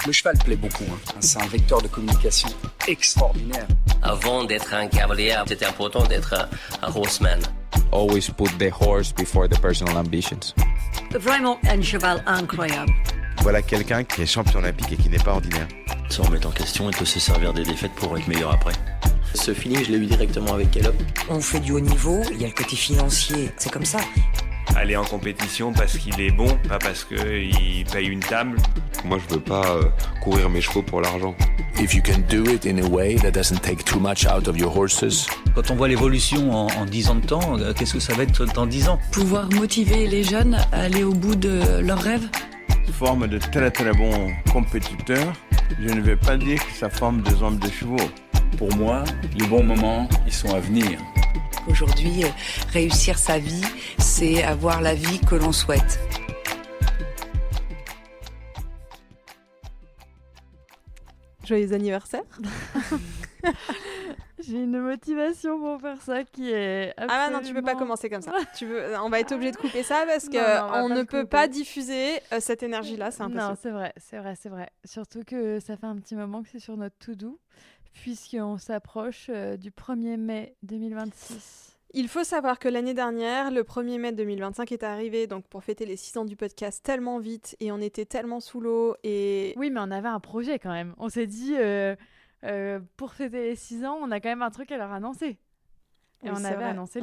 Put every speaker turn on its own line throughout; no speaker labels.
Le cheval plaît beaucoup, hein. C'est un vecteur de communication extraordinaire.
Avant d'être un cavalier, c'était important d'être un horseman.
Always put the horse before the personal ambitions.
Vraiment un cheval incroyable.
Voilà quelqu'un qui est champion olympique et qui n'est pas ordinaire.
Se remettre en question et peut se servir des défaites pour être meilleur après.
Ce feeling, je l'ai eu directement avec Caleb.
On fait du haut niveau, il y a le côté financier, c'est comme ça.
Aller en compétition parce qu'il est bon, pas parce qu'il paye une table.
Moi, je veux pas courir mes chevaux pour l'argent.
If you can do it in a way that doesn't take too much out of your horses.
Quand on voit l'évolution en 10 ans de temps, qu'est-ce que ça va être dans 10 ans ?
Pouvoir motiver les jeunes à aller au bout de leurs rêves.
Forme de très très bons compétiteurs. Je ne vais pas dire que ça forme des hommes de chevaux.
Pour moi, les bons moments, ils sont à venir.
Aujourd'hui, réussir sa vie, c'est avoir la vie que l'on souhaite.
Joyeux anniversaire.
J'ai une motivation pour faire ça qui est absolument...
Ah non, tu peux pas commencer comme ça. On va être obligé de couper ça parce qu'on ne peut pas diffuser cette énergie-là, c'est impossible.
Non, c'est vrai. Surtout que ça fait un petit moment que c'est sur notre to-do, puisqu'on s'approche du 1er mai 2026.
Il faut savoir que l'année dernière, le 1er mai 2025 est arrivé donc pour fêter les 6 ans du podcast tellement vite et on était tellement sous l'eau.
Oui, mais on avait un projet quand même. On s'est dit... pour fêter les 6 ans, on a quand même un truc à leur annoncer. Et
oui,
on avait annoncé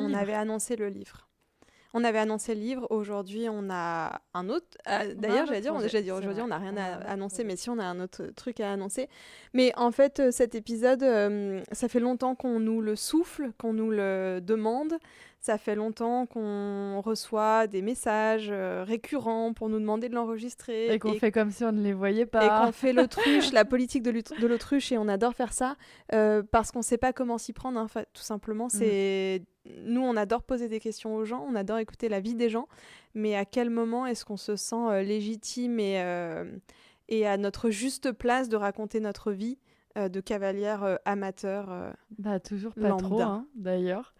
le livre.
On avait annoncé le livre. Aujourd'hui, on a un autre. D'ailleurs, aujourd'hui, on n'a rien à annoncer, mais si on a un autre truc à annoncer. Mais en fait, cet épisode, ça fait longtemps qu'on nous le souffle, qu'on nous le demande. Ça fait longtemps qu'on reçoit des messages récurrents pour nous demander de l'enregistrer.
Et qu'on fait comme si on ne les voyait pas.
Et qu'on fait l'autruche, la politique de l'autruche, et on adore faire ça parce qu'on ne sait pas comment s'y prendre, hein, tout simplement. Nous, on adore poser des questions aux gens, on adore écouter la vie des gens, mais à quel moment est-ce qu'on se sent légitime et à notre juste place de raconter notre vie de cavalière amateur
toujours pas
lambda.
trop, hein, d'ailleurs.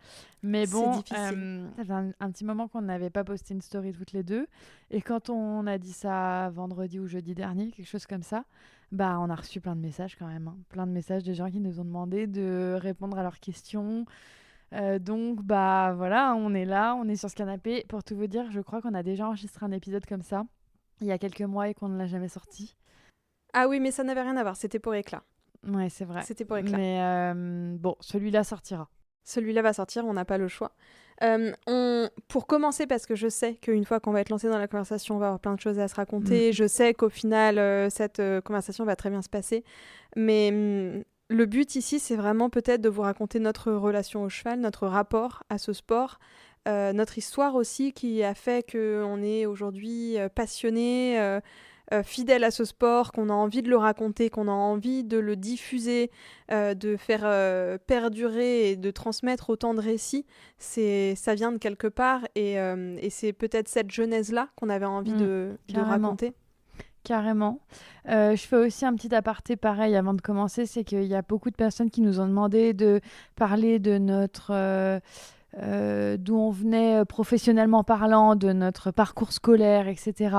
Mais bon,
ça
fait un petit moment qu'on n'avait pas posté une story toutes les deux. Et quand on a dit ça vendredi ou jeudi dernier, quelque chose comme ça, on a reçu plein de messages quand même. Hein. Plein de messages de gens qui nous ont demandé de répondre à leurs questions. Donc, voilà, on est là, on est sur ce canapé. Pour tout vous dire, je crois qu'on a déjà enregistré un épisode comme ça, il y a quelques mois et qu'on ne l'a jamais sorti.
Ah oui, mais ça n'avait rien à voir, c'était pour éclat.
Ouais, c'est vrai.
C'était pour éclat.
Mais bon, celui-là sortira.
Celui-là va sortir, on n'a pas le choix. Pour commencer, parce que je sais qu'une fois qu'on va être lancé dans la conversation, on va avoir plein de choses à se raconter. Je sais qu'au final, cette conversation va très bien se passer. Mais le but ici, c'est vraiment peut-être de vous raconter notre relation au cheval, notre rapport à ce sport, notre histoire aussi qui a fait qu'on est aujourd'hui passionné, fidèle à ce sport, qu'on a envie de le raconter, qu'on a envie de le diffuser, de faire perdurer et de transmettre autant de récits. Ça vient de quelque part et c'est peut-être cette genèse-là qu'on avait envie de raconter.
Carrément. Je fais aussi un petit aparté pareil avant de commencer, c'est qu'il y a beaucoup de personnes qui nous ont demandé de parler de notre... d'où on venait professionnellement parlant, de notre parcours scolaire, etc.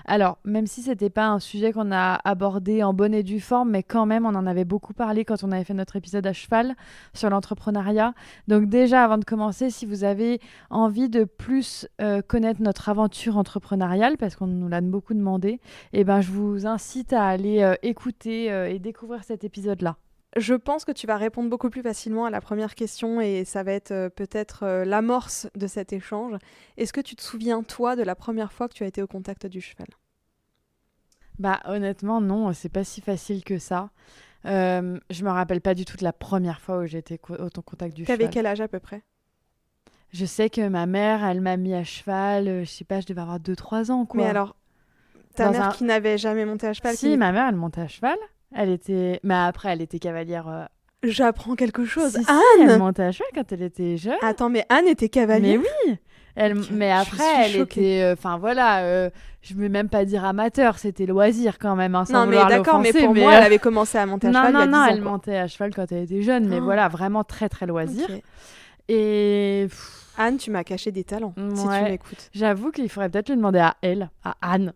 Alors, même si c'était pas un sujet qu'on a abordé en bonne et due forme, mais quand même, on en avait beaucoup parlé quand on avait fait notre épisode à cheval sur l'entrepreneuriat. Donc déjà, avant de commencer, si vous avez envie de plus connaître notre aventure entrepreneuriale, parce qu'on nous l'a beaucoup demandé, je vous incite à aller écouter et découvrir cet épisode-là.
Je pense que tu vas répondre beaucoup plus facilement à la première question et ça va être peut-être l'amorce de cet échange. Est-ce que tu te souviens, toi, de la première fois que tu as été au contact du cheval ?
Honnêtement, non, c'est pas si facile que ça. Je me rappelle pas du tout de la première fois où j'ai été au contact du cheval.
T'avais quel âge à peu près ?
Je sais que ma mère, elle m'a mis à cheval, je sais pas, je devais avoir 2-3 ans, quoi.
Mais alors, ta mère qui n'avait jamais monté à cheval ?
Si, ma mère, elle montait à cheval. Mais après, elle était cavalière.
J'apprends quelque chose.
Si,
Anne,
elle montait à cheval quand elle était jeune.
Attends, mais Anne était cavalière ?
Mais oui. Mais après, elle était. Je ne vais même pas dire amateur, c'était loisir quand même. Hein, sans
non, mais d'accord, mais pour moi, elle avait commencé à monter à cheval il y a 10 ans.
Elle montait à cheval quand elle était jeune, mais voilà, vraiment très très loisir. Okay. Et
Anne, tu m'as caché des talents, si tu m'écoutes.
J'avoue qu'il faudrait peut-être lui demander à Anne.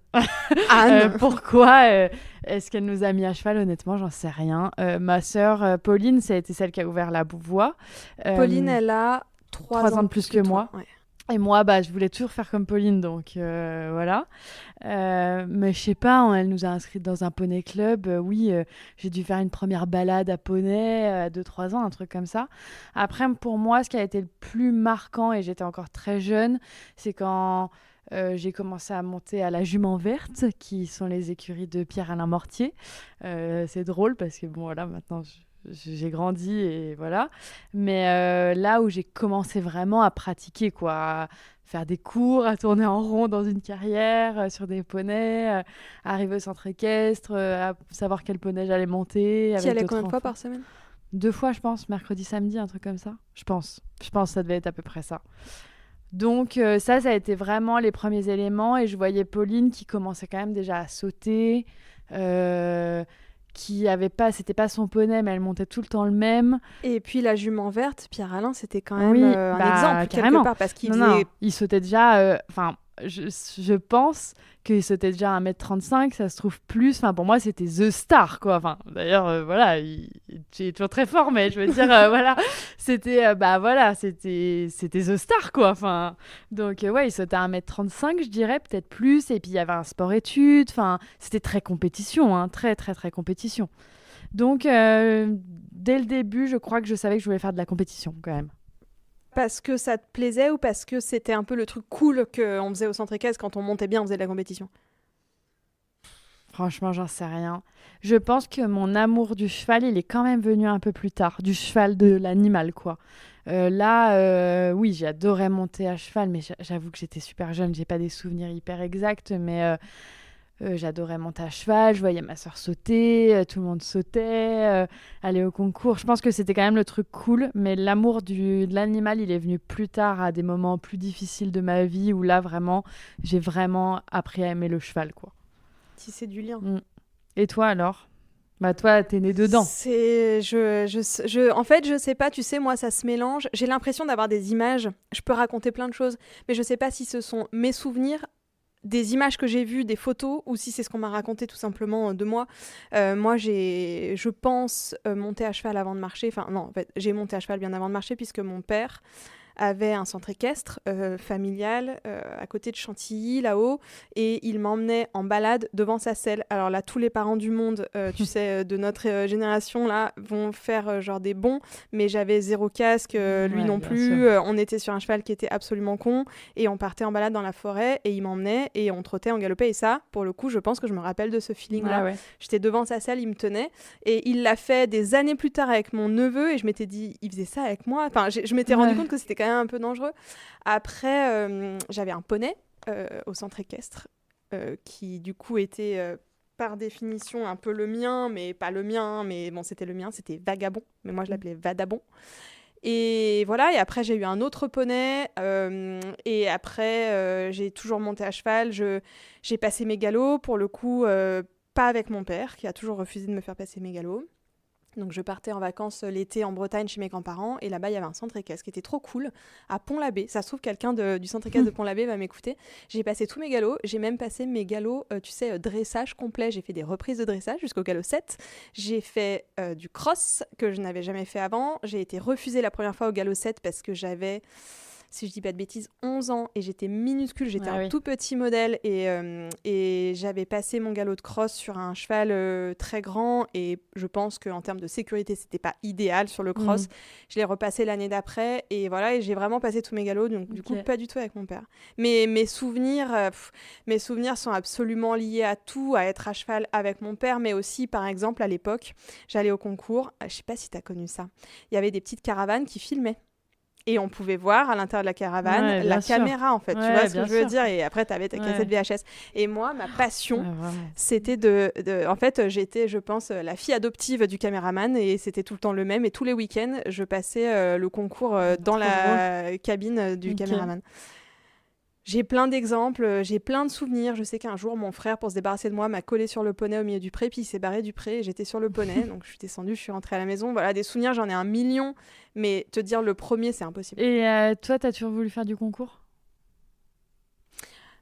Anne.
Pourquoi est-ce qu'elle nous a mis à cheval? Honnêtement, j'en sais rien. Ma sœur Pauline, ça a été celle qui a ouvert la voie.
Pauline, elle a 3 ans
de plus que moi.
Ouais.
Et moi, je voulais toujours faire comme Pauline, donc voilà. Mais je sais pas, elle nous a inscrites dans un poney club. J'ai dû faire une première balade à poney à 2-3 ans, un truc comme ça. Après, pour moi, ce qui a été le plus marquant, et j'étais encore très jeune, c'est quand j'ai commencé à monter à la Jument Verte, qui sont les écuries de Pierre-Alain Mortier. C'est drôle parce que voilà, maintenant j'ai grandi et voilà. Mais là où j'ai commencé vraiment à pratiquer, quoi, à faire des cours, à tourner en rond dans une carrière, sur des poneys, arriver au centre équestre, à savoir quel poney j'allais monter.
Tu y allais combien de fois par semaine?
2 fois, je pense, mercredi, samedi, un truc comme ça. Je pense que ça devait être à peu près ça. Donc ça a été vraiment les premiers éléments, et je voyais Pauline qui commençait quand même déjà à sauter, qui avait pas, c'était pas son poney, mais elle montait tout le temps le même.
Et puis la Jument Verte, Pierre-Alain, c'était quand même un exemple
carrément.
Quelque part, parce qu'il
il sautait déjà, je pense qu'il sautait déjà 1m35, ça se trouve plus. Enfin, pour moi, c'était The Star, quoi. Enfin, d'ailleurs, voilà, il est toujours très fort, mais je veux dire, voilà, c'était, c'était The Star, quoi. Enfin, donc, il sautait 1m35, je dirais, peut-être plus. Et puis, il y avait un sport-études. Enfin, c'était très compétition, hein, très, très, très compétition. Donc, dès le début, je crois que je savais que je voulais faire de la compétition, quand même.
Parce que ça te plaisait ou parce que c'était un peu le truc cool qu'on faisait au centre équestre quand on montait bien, on faisait de la compétition?
Franchement, j'en sais rien. Je pense que mon amour du cheval, il est quand même venu un peu plus tard, du cheval, de l'animal, quoi. Oui, j'adorais monter à cheval, mais j'avoue que j'étais super jeune, j'ai pas des souvenirs hyper exacts, mais j'adorais monter à cheval, je voyais ma sœur sauter, tout le monde sautait, aller au concours. Je pense que c'était quand même le truc cool, mais l'amour de l'animal, il est venu plus tard, à des moments plus difficiles de ma vie, où là, vraiment, j'ai vraiment appris à aimer le cheval, quoi.
Tisser du lien.
Et toi, alors? Toi, t'es née dedans.
En fait, je sais pas, tu sais, moi, ça se mélange. J'ai l'impression d'avoir des images. Je peux raconter plein de choses, mais je sais pas si ce sont mes souvenirs, des images que j'ai vues, des photos, ou si c'est ce qu'on m'a raconté tout simplement de moi. Moi, je pense monter à cheval avant de marcher. Enfin, non, en fait, j'ai monté à cheval bien avant de marcher, puisque mon père avait un centre équestre familial à côté de Chantilly, là-haut, et il m'emmenait en balade devant sa selle. Alors là, tous les parents du monde, tu sais, de notre génération, là, vont faire genre des bons, mais j'avais 0 casque, lui non plus. On était sur un cheval qui était absolument con, et on partait en balade dans la forêt, et il m'emmenait, et on trottait, on galopait, et ça, pour le coup, je pense que je me rappelle de ce feeling-là. Ouais. J'étais devant sa selle, il me tenait, et il l'a fait des années plus tard avec mon neveu, et je m'étais dit, il faisait ça avec moi. Enfin, je m'étais rendu compte que c'était quand même un peu dangereux. Après, j'avais un poney au centre équestre qui du coup était par définition un peu le mien, mais pas le mien, mais bon, c'était le mien, c'était Vagabond, mais moi je l'appelais Vadabon. Et voilà, et après j'ai eu un autre poney, et après j'ai toujours monté à cheval, j'ai passé mes galops, pour le coup pas avec mon père qui a toujours refusé de me faire passer mes galops. Donc je partais en vacances l'été en Bretagne chez mes grands-parents, et là-bas il y avait un centre équestre qui était trop cool à Pont-l'Abbé. Ça se trouve quelqu'un du centre équestre de Pont-l'Abbé va m'écouter. J'ai passé tous mes galops, j'ai même passé mes galops, tu sais, dressage complet. J'ai fait des reprises de dressage jusqu'au galop 7. J'ai fait du cross que je n'avais jamais fait avant. J'ai été refusée la première fois au galop 7 parce que j'avais, si je dis pas de bêtises, 11 ans, et j'étais minuscule, j'étais un tout petit modèle, et j'avais passé mon galop de cross sur un cheval très grand, et je pense qu'en termes de sécurité, c'était pas idéal sur le cross. Je l'ai repassé l'année d'après, et voilà, et j'ai vraiment passé tous mes galops, donc du coup, pas du tout avec mon père. Mais mes souvenirs sont absolument liés à tout, à être à cheval avec mon père, mais aussi, par exemple, à l'époque, j'allais au concours, je sais pas si t'as connu ça, il y avait des petites caravanes qui filmaient. Et on pouvait voir à l'intérieur de la caravane la caméra, en fait. Tu vois ce que je veux dire? Et après, tu avais ta cassette VHS. Et moi, ma passion, c'était en fait, j'étais, je pense, la fille adoptive du caméraman, et c'était tout le temps le même. Et tous les week-ends, je passais le concours dans la cabine du caméraman. J'ai plein d'exemples, j'ai plein de souvenirs. Je sais qu'un jour, mon frère, pour se débarrasser de moi, m'a collé sur le poney au milieu du pré, puis il s'est barré du pré, et j'étais sur le poney, donc je suis descendue, je suis rentrée à la maison. Voilà, des souvenirs, j'en ai 1 million, mais te dire le premier, c'est impossible.
Et toi, t'as toujours voulu faire du concours ?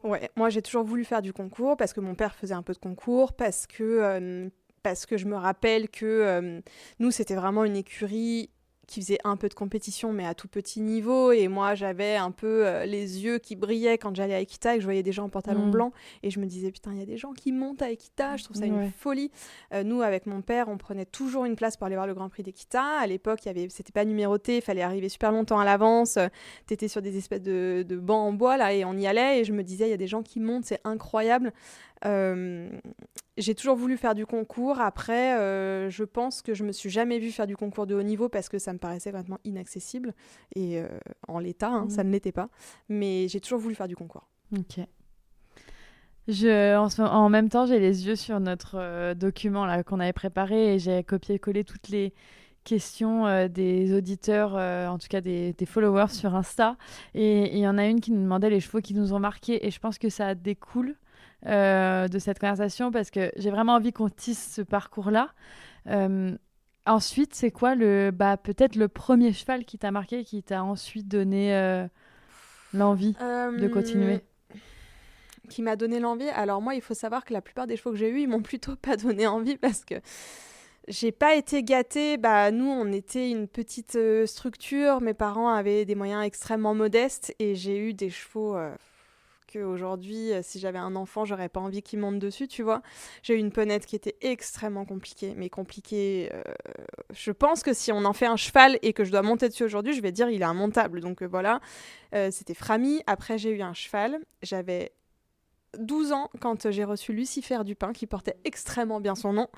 Ouais, moi j'ai toujours voulu faire du concours, parce que mon père faisait un peu de concours, parce que je me rappelle que nous, c'était vraiment une écurie qui faisait un peu de compétition, mais à tout petit niveau. Et moi, j'avais un peu les yeux qui brillaient quand j'allais à Equita et que je voyais des gens en pantalon blanc. Et je me disais, putain, il y a des gens qui montent à Equita. Je trouve ça une folie. Nous, avec mon père, on prenait toujours une place pour aller voir le Grand Prix d'Equita. À l'époque, c'était pas numéroté. Il fallait arriver super longtemps à l'avance. T'étais sur des espèces de bancs en bois, là, et on y allait. Et je me disais, il y a des gens qui montent, c'est incroyable. J'ai toujours voulu faire du concours. Après, je pense que je me suis jamais vue faire du concours de haut niveau parce que ça me paraissait complètement inaccessible. Et en l'état, ça ne l'était pas. Mais j'ai toujours voulu faire du concours.
Ok. En même temps, j'ai les yeux sur notre document là, qu'on avait préparé et j'ai copié-collé toutes les questions des auditeurs, en tout cas des followers sur Insta. Et il y en a une qui nous demandait les chevaux qui nous ont marqués. Et je pense que ça découle de cette conversation parce que j'ai vraiment envie qu'on tisse ce parcours-là. Ensuite, c'est quoi peut-être le premier cheval qui t'a marqué, qui t'a ensuite donné l'envie de continuer?
Qui m'a donné l'envie. Alors moi, il faut savoir que la plupart des chevaux que j'ai eus, ils m'ont plutôt pas donné envie parce que j'ai pas été gâtée. Nous, on était une petite structure. Mes parents avaient des moyens extrêmement modestes et j'ai eu des chevaux qu'aujourd'hui, si j'avais un enfant, j'aurais pas envie qu'il monte dessus, tu vois. J'ai eu une ponette qui était extrêmement compliquée. Mais compliquée, je pense que si on en fait un cheval et que je dois monter dessus aujourd'hui, je vais dire il est immontable. Donc voilà, c'était Framy. Après, j'ai eu un cheval. J'avais 12 ans quand j'ai reçu Lucifer Dupin, qui portait extrêmement bien son nom.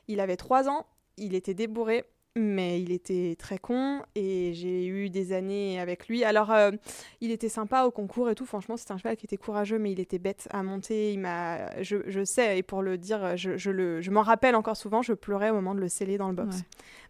Il avait 3 ans, il était débourré, mais il était très con et j'ai eu des années avec lui. Alors, il était sympa au concours et tout. Franchement, c'était un cheval qui était courageux, mais il était bête à monter. Je sais, et pour le dire, je m'en rappelle encore souvent, je pleurais au moment de le sceller dans le box. Ouais.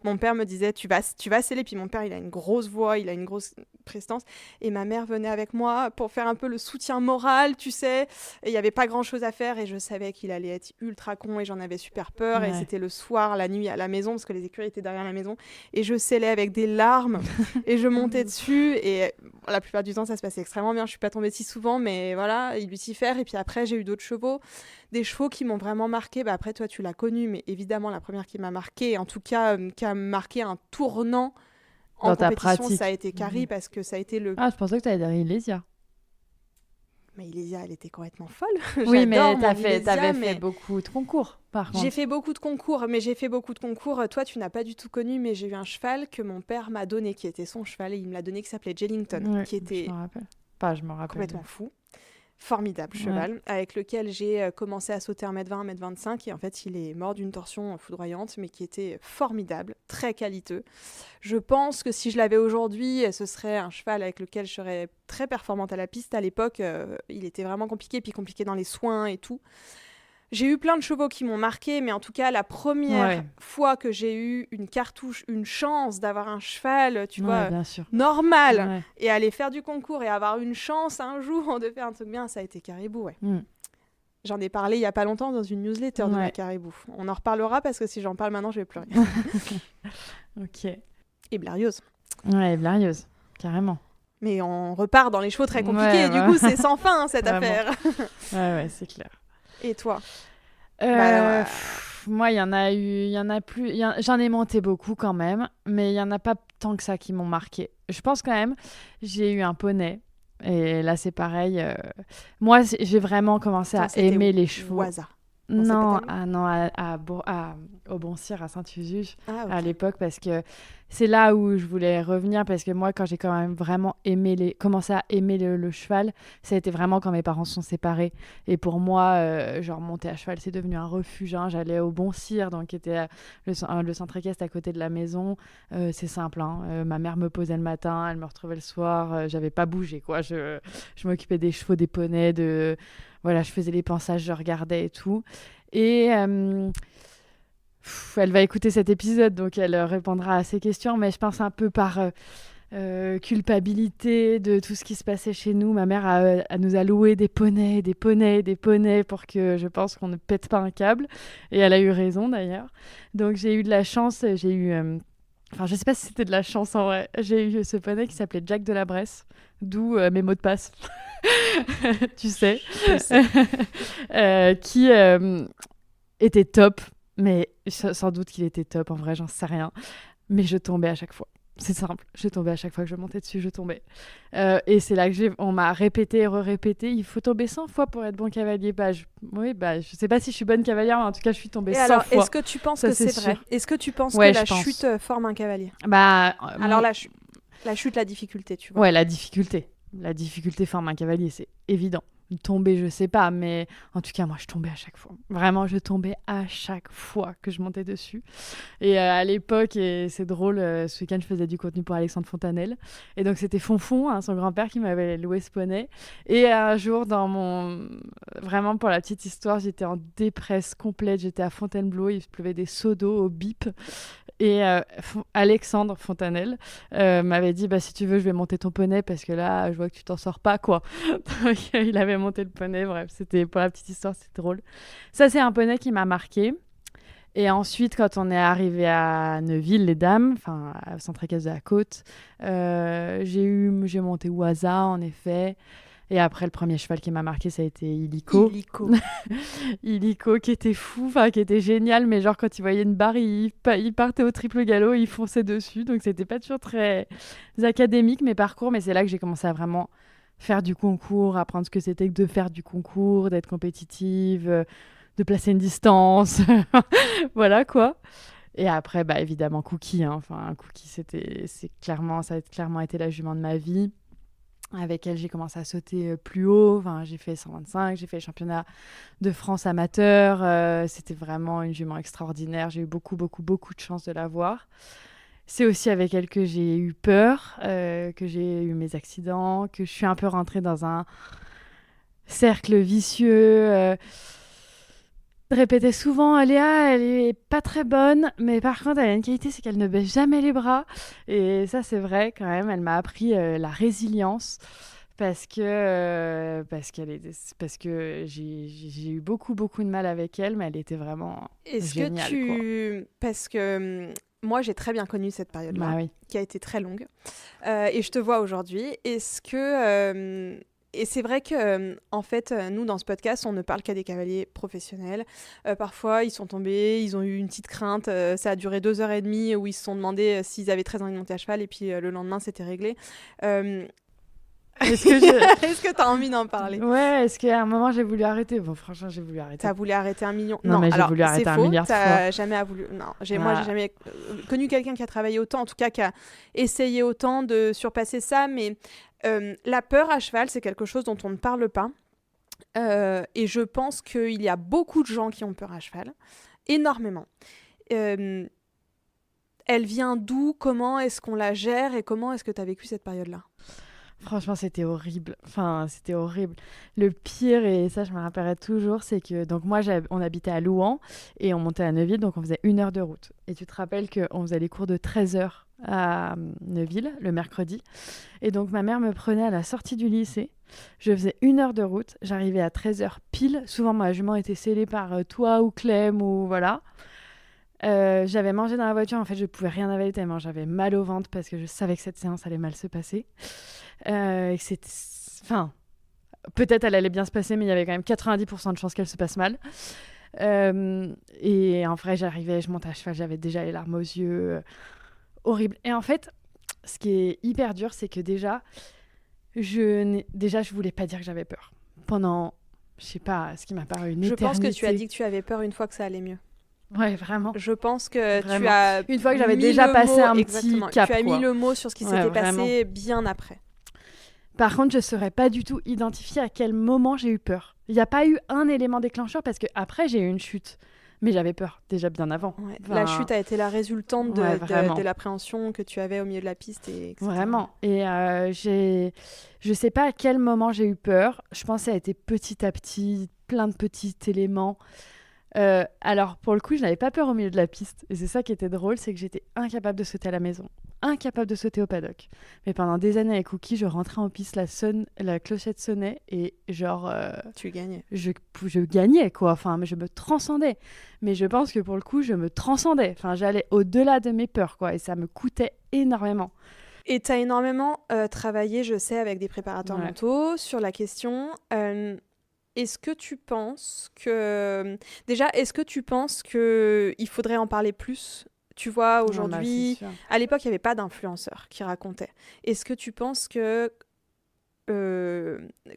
Mon père me disait, tu vas sceller. Puis mon père, il a une grosse voix, il a une grosse prestance. Et ma mère venait avec moi pour faire un peu le soutien moral, tu sais. Et il n'y avait pas grand-chose à faire et je savais qu'il allait être ultra con et j'en avais super peur. Ouais. Et c'était le soir, la nuit à la maison, parce que les écuries étaient derrière la maison. Et je scellais avec des larmes et je montais dessus. Et la plupart du temps, ça se passait extrêmement bien. Je ne suis pas tombée si souvent, mais voilà, il Lucifer. Et puis après, j'ai eu d'autres chevaux. Des chevaux qui m'ont vraiment marqué. Après, toi, tu l'as connue, mais évidemment, la première qui m'a marqué, en tout cas, qui a marqué un tournant en compétition, ça a été Carrie, parce que ça a été le...
Ah, je pensais que tu allais dire Ilésia.
Mais Ilésia, elle était complètement folle.
Oui, mais t'avais fait beaucoup de concours, par contre.
J'ai fait beaucoup de concours, mais j'ai fait beaucoup de concours. Toi, tu n'as pas du tout connu, mais j'ai eu un cheval que mon père m'a donné, qui était son cheval, et il me l'a donné, qui s'appelait Jellington, qui était
je me rappelle.
Complètement fou. Formidable cheval, avec lequel j'ai commencé à sauter 1m20, 1m25, et en fait, il est mort d'une torsion foudroyante, mais qui était formidable, très qualiteux. Je pense que si je l'avais aujourd'hui, ce serait un cheval avec lequel je serais très performante à la piste. À l'époque, il était vraiment compliqué, puis compliqué dans les soins et tout. J'ai eu plein de chevaux qui m'ont marqué, mais en tout cas, la première fois que j'ai eu une cartouche, une chance d'avoir un cheval, tu vois, normal, et aller faire du concours et avoir une chance un jour de faire un truc bien, ça a été Caribou, J'en ai parlé il n'y a pas longtemps dans une newsletter de la Caribou. On en reparlera parce que si j'en parle maintenant, je vais pleurer.
Ok.
Et Blériose.
Ouais, Blériose, carrément.
Mais on repart dans les chevaux très compliqués, du coup, c'est sans fin, cette affaire.
Ouais, c'est clair.
Et toi?
Moi, il y en a plus. J'en ai monté beaucoup quand même, mais il y en a pas tant que ça qui m'ont marqué. Je pense quand même, j'ai eu un poney, et là c'est pareil. Moi, j'ai vraiment commencé à aimer les chevaux. Non, au Bon-Cyr, à Saint-Usuge, à l'époque, parce que c'est là où je voulais revenir, parce que moi, quand j'ai quand même vraiment commencé à aimer le cheval, ça a été vraiment quand mes parents se sont séparés. Et pour moi, genre monter à cheval, c'est devenu un refuge. J'allais au Bon-Cyr, donc qui était le centre équestre à côté de la maison. C'est simple, ma mère me posait le matin, elle me retrouvait le soir, j'avais pas bougé, quoi. Je m'occupais des chevaux, des poneys, voilà, je faisais les pansages, je regardais et tout. Et elle va écouter cet épisode, donc elle répondra à ces questions. Mais je pense un peu par culpabilité de tout ce qui se passait chez nous. Ma mère nous a loué des poneys pour que je pense qu'on ne pète pas un câble. Et elle a eu raison d'ailleurs. Donc j'ai eu de la chance. J'ai eu... Enfin, je sais pas si c'était de la chance en vrai. J'ai eu ce poney qui s'appelait Jack de la Bresse, d'où mes mots de passe. Tu sais. Qui était top. Mais sans doute qu'il était top. En vrai, j'en sais rien. Mais je tombais à chaque fois. C'est simple, je tombais à chaque fois que je montais dessus, je tombais. Et c'est là que on m'a répété et re-répété, il faut tomber 100 fois pour être bon cavalier. Je sais pas si je suis bonne cavalière, mais en tout cas, je suis tombée 100 fois.
Est-ce que tu penses que c'est vrai ? Est-ce que tu penses que la chute forme un cavalier ? Alors la chute, la difficulté, tu vois.
Ouais, la difficulté forme un cavalier, c'est évident. Tomber, je sais pas, mais en tout cas, moi, je tombais à chaque fois. Vraiment, je tombais à chaque fois que je montais dessus. Et à l'époque, et c'est drôle, ce week-end, je faisais du contenu pour Alexandre Fontanelle. Et donc, c'était Fonfon, son grand-père, qui m'avait loué ce poney. Et un jour, vraiment, pour la petite histoire, j'étais en dépresse complète. J'étais à Fontainebleau, il pleuvait des seaux d'eau au bip. Et Alexandre Fontanelle m'avait dit si tu veux je vais monter ton poney parce que là je vois que tu t'en sors pas quoi. Donc il avait monté le poney, bref, c'était pour la petite histoire, c'était drôle. Ça c'est un poney qui m'a marqué. Et ensuite quand on est arrivé à Neuville-les-Dames, enfin à Centre-Équestre de la Côte, j'ai monté Oisa en effet. Et après, le premier cheval qui m'a marqué, ça a été Illico. Illico, qui était fou, qui était génial, mais genre quand il voyait une barre, il partait au triple galop, il fonçait dessus. Donc, c'était pas toujours très académique, mes parcours. Mais c'est là que j'ai commencé à vraiment faire du concours, apprendre ce que c'était que de faire du concours, d'être compétitive, de placer une distance. Voilà, quoi. Et après, évidemment, Cookie. Cookie, ça a clairement été la jument de ma vie. Avec elle, j'ai commencé à sauter plus haut. J'ai fait 125, j'ai fait le championnat de France amateur. C'était vraiment une jument extraordinaire. J'ai eu beaucoup de chance de la voir. C'est aussi avec elle que j'ai eu peur, que j'ai eu mes accidents, que je suis un peu rentrée dans un cercle vicieux. Répétait souvent, Léa, elle est pas très bonne, mais par contre, elle a une qualité, c'est qu'elle ne baisse jamais les bras. Et ça, c'est vrai, quand même, elle m'a appris la résilience parce que j'ai eu beaucoup de mal avec elle, mais elle était vraiment géniale.
Parce que moi, j'ai très bien connu cette période-là, qui a été très longue. Et je te vois aujourd'hui. Est-ce que... Et c'est vrai que, en fait, nous, dans ce podcast, on ne parle qu'à des cavaliers professionnels. Parfois, ils sont tombés, ils ont eu une petite crainte. Ça a duré 2h30 où ils se sont demandé s'ils avaient très envie de monter à cheval. Et puis, le lendemain, c'était réglé. Est-ce que tu as envie d'en parler ?
Ouais, est-ce qu'à un moment, j'ai voulu arrêter ? Bon, franchement, j'ai voulu arrêter.
Tu as voulu arrêter 1 million ?
Non, mais j'ai voulu arrêter un milliard de fois.
T'as jamais voulu... Non, moi, j'ai jamais connu quelqu'un qui a travaillé autant, en tout cas, qui a essayé autant de surpasser ça, mais... la peur à cheval, c'est quelque chose dont on ne parle pas. Et je pense qu'il y a beaucoup de gens qui ont peur à cheval. Énormément. Elle vient d'où ? Comment est-ce qu'on la gère ? Et comment est-ce que tu as vécu cette période-là ?
Franchement, c'était horrible. C'était horrible. Le pire, et ça, je me rappellerai toujours, c'est que donc moi, on habitait à Louhans et on montait à Neuville, donc on faisait 1 heure de route. Et tu te rappelles qu'on faisait les cours de 13h à Neuville, le mercredi. Et donc, ma mère me prenait à la sortie du lycée. Je faisais 1 heure de route. J'arrivais à 13h pile. Souvent, ma jument était scellée par toi ou Clem ou voilà. J'avais mangé dans la voiture. En fait, je pouvais rien avaler tellement j'avais mal au ventre parce que je savais que cette séance allait mal se passer. Et que c'était... peut-être elle allait bien se passer, mais il y avait quand même 90% de chances qu'elle se passe mal. Et en vrai, je montais à cheval, j'avais déjà les larmes aux yeux. Horrible. Et en fait, ce qui est hyper dur, c'est que déjà, je voulais pas dire que j'avais peur. Pendant, je sais pas, ce qui m'a paru une éternité.
Je pense que tu as dit que tu avais peur une fois que ça allait mieux.
Ouais, vraiment.
Je pense que
vraiment.
Tu as
une fois que j'avais déjà passé un petit cap.
Tu as mis le mot sur ce qui s'était passé bien après.
Par contre, je ne saurais pas du tout identifier à quel moment j'ai eu peur. Il n'y a pas eu un élément déclencheur parce qu'après, j'ai eu une chute. Mais j'avais peur, déjà bien avant.
Ouais. La chute a été la résultante de l'appréhension que tu avais au milieu de la piste. Etc.
Vraiment. Et je ne sais pas à quel moment j'ai eu peur. Je pense que ça a été petit à petit, plein de petits éléments. Alors, pour le coup, je n'avais pas peur au milieu de la piste. Et c'est ça qui était drôle, c'est que j'étais incapable de sauter à la maison. incapable de sauter au paddock. Mais pendant des années avec Cookie, je rentrais en piste, la clochette sonnait et genre...
tu gagnais.
Je gagnais, quoi. Enfin, je me transcendais. Mais je pense que pour le coup, je me transcendais. Enfin, j'allais au-delà de mes peurs, quoi. Et ça me coûtait énormément.
Et tu as énormément travaillé, je sais, avec des préparateurs mentaux sur la question. Est-ce que tu penses que... Déjà, est-ce que tu penses qu'il faudrait en parler plus ? Tu vois, aujourd'hui... À l'époque, il n'y avait pas d'influenceurs qui racontaient. Est-ce que tu penses que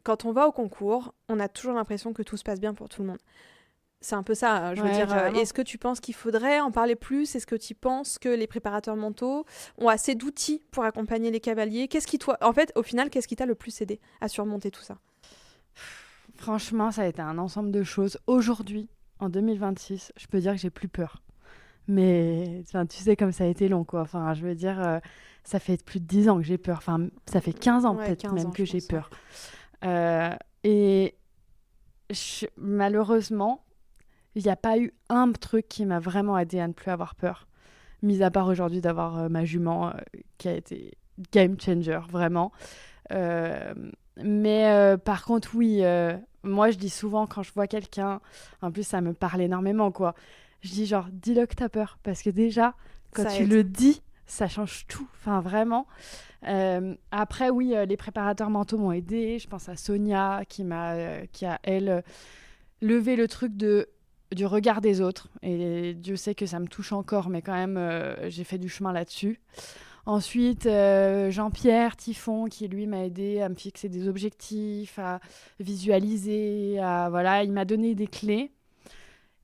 quand on va au concours, on a toujours l'impression que tout se passe bien pour tout le monde ? C'est un peu ça, je veux dire. Est-ce que tu penses qu'il faudrait en parler plus ? Est-ce que tu penses que les préparateurs mentaux ont assez d'outils pour accompagner les cavaliers ? En fait, au final, qu'est-ce qui t'a le plus aidé à surmonter tout ça ?
Franchement, ça a été un ensemble de choses. Aujourd'hui, en 2026, je peux dire que j'ai plus peur. Mais tu sais comme ça a été long, quoi. Enfin, je veux dire, ça fait plus de 10 ans que j'ai peur. Enfin, ça fait 15 ans peut-être 15 même ans, que j'ai peur. Et malheureusement... il n'y a pas eu un truc qui m'a vraiment aidé à ne plus avoir peur, mis à part aujourd'hui d'avoir ma jument qui a été game changer, vraiment. Mais par contre, oui, moi je dis souvent quand je vois quelqu'un, en plus ça me parle énormément, quoi. Je dis genre, dis-le que t'as peur, parce que déjà, quand tu le dis, ça change tout, enfin vraiment. Après, oui, les préparateurs mentaux m'ont aidé. Je pense à Sonia qui a, elle, levé le truc du regard des autres, et Dieu sait que ça me touche encore, mais quand même j'ai fait du chemin là-dessus. Ensuite Jean-Pierre Tiffon qui lui m'a aidé à me fixer des objectifs, à visualiser, il m'a donné des clés.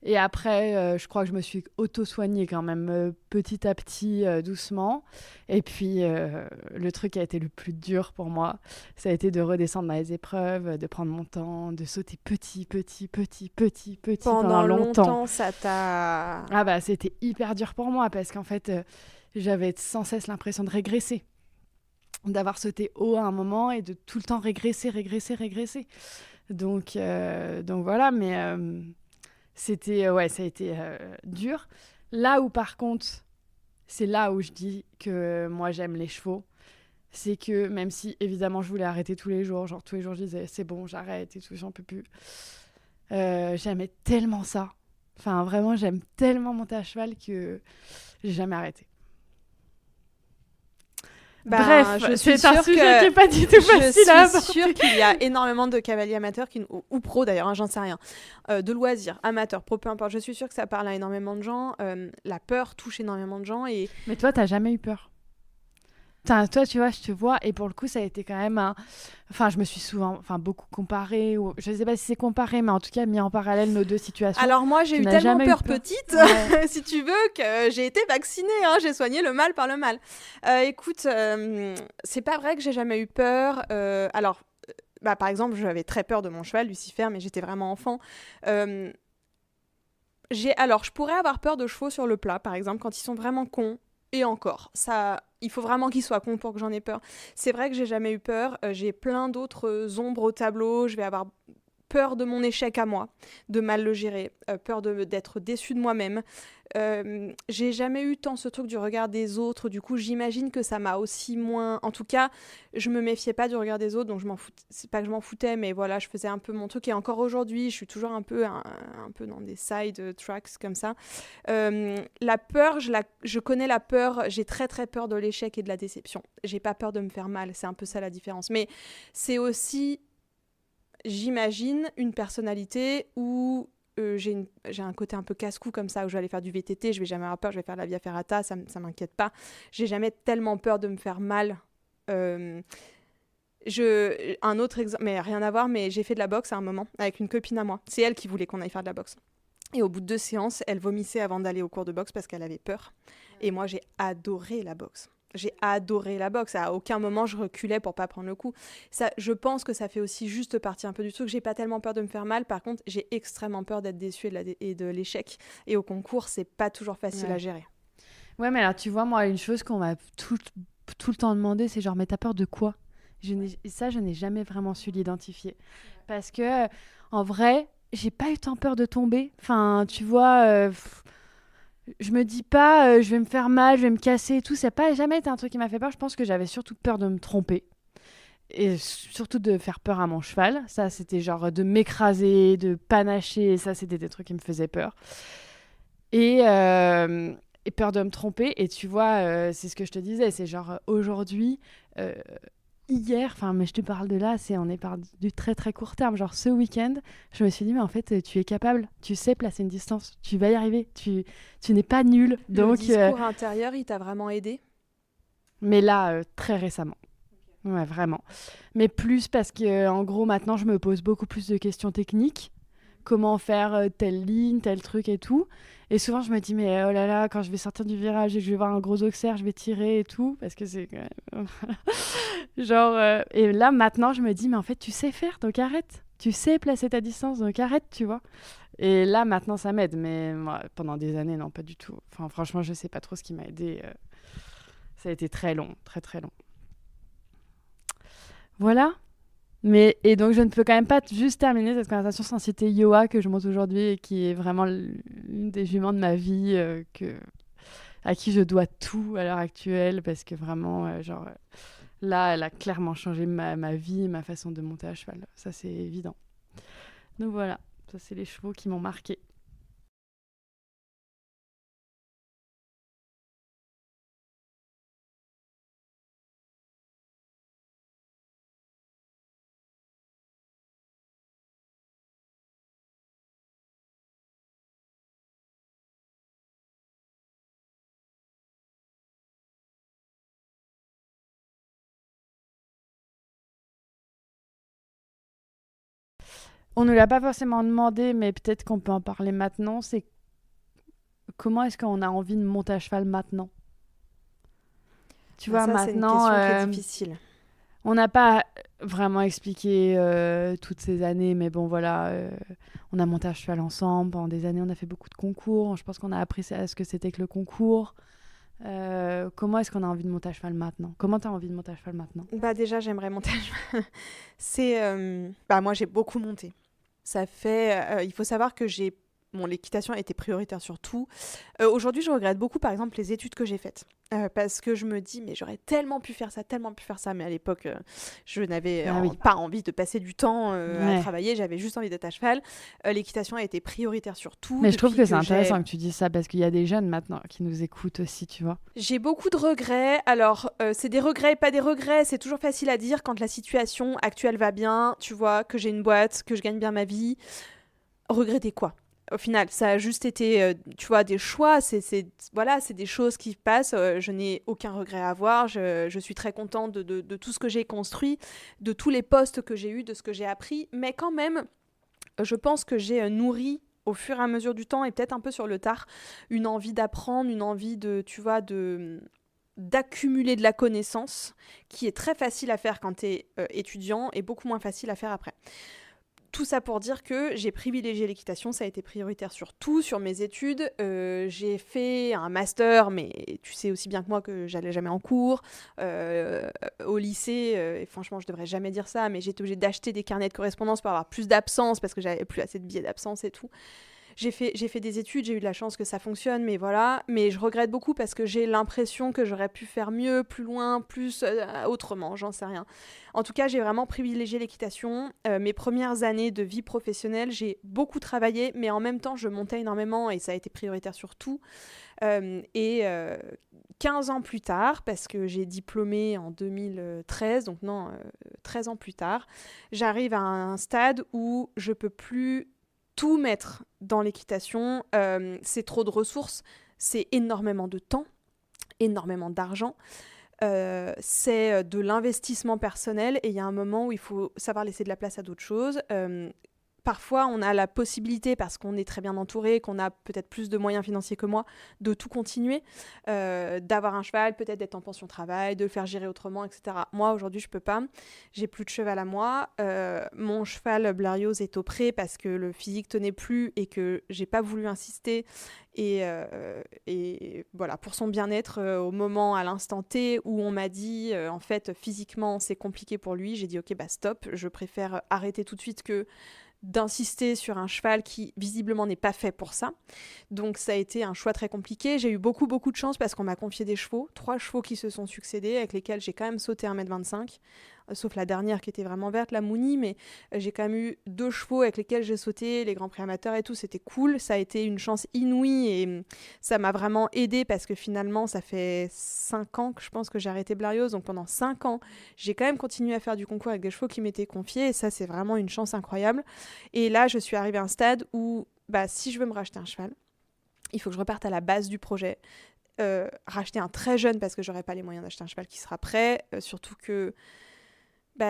Et après je crois que je me suis auto-soignée quand même petit à petit, doucement. Et puis le truc qui a été le plus dur pour moi, ça a été de redescendre dans les épreuves, de prendre mon temps, de sauter petit pendant longtemps.
Ça t'a...
Ah bah c'était hyper dur pour moi parce qu'en fait j'avais sans cesse l'impression de régresser, d'avoir sauté haut à un moment et de tout le temps régresser. Donc voilà, mais ça a été dur. Là où par contre, c'est là où je dis que moi j'aime les chevaux, c'est que même si évidemment je voulais arrêter tous les jours, genre tous les jours je disais c'est bon, j'arrête et tout, j'en peux plus, j'aimais tellement ça, enfin vraiment j'aime tellement monter à cheval que j'ai jamais arrêté. Bref, c'est un sujet qui n'est pas du tout facile à aborder.
Je suis sûre qu'il y a énormément de cavaliers amateurs, ou pros d'ailleurs, j'en sais rien, de loisirs, amateurs, pros, peu importe. Je suis sûre que ça parle à énormément de gens. La peur touche énormément de gens.
Mais toi, tu n'as jamais eu peur ? Toi, tu vois, je te vois, et pour le coup, ça a été quand même Enfin, je me suis souvent beaucoup comparée, ou je ne sais pas si c'est comparé, mais en tout cas, mis en parallèle nos deux situations.
Alors moi, j'ai eu tellement peur petite, si tu veux, que j'ai été vaccinée, j'ai soigné le mal par le mal. Écoute, c'est pas vrai que j'ai jamais eu peur. Alors, par exemple, j'avais très peur de mon cheval, Lucifer, mais j'étais vraiment enfant. Je pourrais avoir peur de chevaux sur le plat, par exemple, quand ils sont vraiment cons. Et encore, ça, il faut vraiment qu'ils soient cons pour que j'en ai peur. C'est vrai que j'ai jamais eu peur. J'ai plein d'autres ombres au tableau. Je vais avoir peur de mon échec à moi, de mal le gérer, peur d'être déçue de moi-même. J'ai jamais eu tant ce truc du regard des autres. Du coup, j'imagine que ça m'a aussi moins... En tout cas, je me méfiais pas du regard des autres, donc je m'en foutais. C'est pas que je m'en foutais, mais voilà, je faisais un peu mon truc. Et encore aujourd'hui, je suis toujours un peu dans des side tracks comme ça. La peur, je connais la peur. J'ai très très peur de l'échec et de la déception. J'ai pas peur de me faire mal. C'est un peu ça la différence. Mais c'est aussi... J'imagine une personnalité où j'ai un côté un peu casse-cou comme ça, où je vais aller faire du VTT, je vais jamais avoir peur, je vais faire la Via Ferrata, ça m'inquiète pas. J'ai jamais tellement peur de me faire mal. Un autre exemple, mais rien à voir, mais j'ai fait de la boxe à un moment avec une copine à moi. C'est elle qui voulait qu'on aille faire de la boxe. Et au bout de 2 séances, elle vomissait avant d'aller au cours de boxe parce qu'elle avait peur. Et moi, j'ai adoré la boxe. J'ai adoré la boxe. À aucun moment, je reculais pour pas prendre le coup. Ça, je pense que ça fait aussi juste partie un peu du truc. J'ai pas tellement peur de me faire mal. Par contre, j'ai extrêmement peur d'être déçue et de l'échec. Et au concours, c'est pas toujours facile à gérer.
Ouais, mais alors, tu vois, moi, une chose qu'on m'a tout le temps demandé, c'est genre, mais t'as peur de quoi ? Je n'ai jamais vraiment su l'identifier. Parce que, en vrai, j'ai pas eu tant peur de tomber. Enfin, tu vois... je me dis pas je vais me faire mal, je vais me casser et tout. Ça n'a pas jamais été un truc qui m'a fait peur. Je pense que j'avais surtout peur de me tromper. Et surtout de faire peur à mon cheval. Ça, c'était genre de m'écraser, de panacher. Ça, c'était des trucs qui me faisaient peur. Et peur de me tromper. Et tu vois, c'est ce que je te disais. C'est genre aujourd'hui, hier, mais je te parle de là, on est par du très très court terme. Genre ce week-end, je me suis dit, mais en fait, tu es capable. Tu sais placer une distance. Tu vas y arriver. Tu n'es pas nul. Donc,
le discours intérieur, il t'a vraiment aidé ?
Mais là, très récemment. Ouais, vraiment. Mais plus parce que, en gros, maintenant, je me pose beaucoup plus de questions techniques. Comment faire telle ligne, tel truc et tout. Et souvent, je me dis, mais oh là là, quand je vais sortir du virage et que je vais voir un gros auxerre, je vais tirer et tout. Parce que c'est quand même... genre... Et là, maintenant, je me dis, mais en fait, tu sais faire, donc arrête. Tu sais placer ta distance, donc arrête, tu vois. Et là, maintenant, ça m'aide. Mais moi, pendant des années, non, pas du tout. Enfin, franchement, je sais pas trop ce qui m'a aidé. Ça a été très long, très très long. Voilà. Et donc, je ne peux quand même pas juste terminer cette conversation sans citer Yoa, que je monte aujourd'hui et qui est vraiment l'une des juments de ma vie, à qui je dois tout à l'heure actuelle, parce que vraiment, là, elle a clairement changé ma vie, ma façon de monter à cheval. Ça, c'est évident. Donc voilà, ça, c'est les chevaux qui m'ont marqué. On ne l'a pas forcément demandé, mais peut-être qu'on peut en parler maintenant. C'est comment est-ce qu'on a envie de monter à cheval maintenant ? Tu vois,
ça,
maintenant,
c'est une question très difficile.
On n'a pas vraiment expliqué toutes ces années, mais bon, voilà, on a monté à cheval ensemble. Pendant des années, on a fait beaucoup de concours. Je pense qu'on a appris à ce que c'était que le concours. Comment est-ce qu'on a envie de monter à cheval maintenant ? Comment tu as envie de monter à cheval maintenant ?
Déjà, j'aimerais monter à cheval. Moi, j'ai beaucoup monté. Ça fait... il faut savoir que l'équitation a été prioritaire sur tout. Aujourd'hui, je regrette beaucoup, par exemple, les études que j'ai faites. Parce que je me dis, mais j'aurais tellement pu faire ça. Mais à l'époque, je n'avais pas envie de passer du temps à travailler. J'avais juste envie d'être à cheval. L'équitation a été prioritaire sur tout.
Mais je trouve que c'est intéressant que tu dises ça, parce qu'il y a des jeunes maintenant qui nous écoutent aussi, tu vois.
J'ai beaucoup de regrets. Alors, c'est des regrets, pas des regrets. C'est toujours facile à dire quand la situation actuelle va bien. Tu vois, que j'ai une boîte, que je gagne bien ma vie. Regretter quoi ? Au final, ça a juste été, tu vois, des choix. C'est des choses qui passent. Je n'ai aucun regret à avoir. Je suis très contente de tout ce que j'ai construit, de tous les postes que j'ai eus, de ce que j'ai appris. Mais quand même, je pense que j'ai nourri au fur et à mesure du temps et peut-être un peu sur le tard, une envie d'apprendre, une envie d'accumuler de la connaissance qui est très facile à faire quand tu es étudiant et beaucoup moins facile à faire après. Tout ça pour dire que j'ai privilégié l'équitation, ça a été prioritaire sur tout, sur mes études. J'ai fait un master, mais tu sais aussi bien que moi que j'allais jamais en cours. Au lycée, et franchement, je devrais jamais dire ça, mais j'étais obligée d'acheter des carnets de correspondance pour avoir plus d'absence parce que j'avais plus assez de billets d'absence et tout. J'ai fait des études, j'ai eu de la chance que ça fonctionne, mais voilà. Mais je regrette beaucoup parce que j'ai l'impression que j'aurais pu faire mieux, plus loin, plus autrement, j'en sais rien. En tout cas, j'ai vraiment privilégié l'équitation. Mes premières années de vie professionnelle, j'ai beaucoup travaillé, mais en même temps, je montais énormément et ça a été prioritaire sur tout. 15 ans plus tard, parce que j'ai diplômé en 2013, donc 13 ans plus tard, j'arrive à un stade où je peux plus tout mettre dans l'équitation. C'est trop de ressources, c'est énormément de temps, énormément d'argent, c'est de l'investissement personnel et il y a un moment où il faut savoir laisser de la place à d'autres choses. Parfois, on a la possibilité, parce qu'on est très bien entouré, qu'on a peut-être plus de moyens financiers que moi, de tout continuer, d'avoir un cheval, peut-être d'être en pension travail, de le faire gérer autrement, etc. Moi, aujourd'hui, je peux pas. J'ai plus de cheval à moi. Mon cheval Blérios est au pré parce que le physique tenait plus et que j'ai pas voulu insister. Et voilà, pour son bien-être, au moment, à l'instant T, où on m'a dit, en fait, physiquement, c'est compliqué pour lui, j'ai dit, ok, stop, je préfère arrêter tout de suite que d'insister sur un cheval qui visiblement n'est pas fait pour ça. Donc ça a été un choix très compliqué. J'ai eu beaucoup de chance parce qu'on m'a confié des chevaux, 3 chevaux qui se sont succédés avec lesquels j'ai quand même sauté 1m25, sauf la dernière qui était vraiment verte, la Mouni, mais j'ai quand même eu 2 chevaux avec lesquels j'ai sauté, les grands prix amateurs et tout, c'était cool. Ça a été une chance inouïe et ça m'a vraiment aidée parce que finalement ça fait 5 ans que je pense que j'ai arrêté Blarios, donc pendant 5 ans j'ai quand même continué à faire du concours avec des chevaux qui m'étaient confiés et ça c'est vraiment une chance incroyable. Et là je suis arrivée à un stade où si je veux me racheter un cheval, il faut que je reparte à la base du projet, racheter un très jeune parce que j'aurais pas les moyens d'acheter un cheval qui sera prêt, surtout que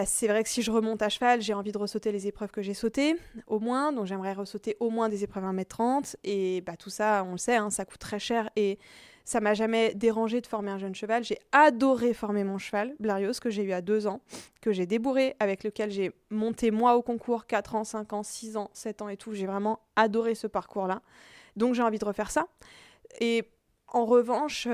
c'est vrai que si je remonte à cheval, j'ai envie de ressauter les épreuves que j'ai sautées, au moins, donc j'aimerais ressauter au moins des épreuves 1m30, et tout ça, on le sait, ça coûte très cher, et ça m'a jamais dérangé de former un jeune cheval. J'ai adoré former mon cheval, Blarios, que j'ai eu à 2 ans, que j'ai débourré, avec lequel j'ai monté moi au concours 4 ans, 5 ans, 6 ans, 7 ans et tout, j'ai vraiment adoré ce parcours-là, donc j'ai envie de refaire ça, et en revanche,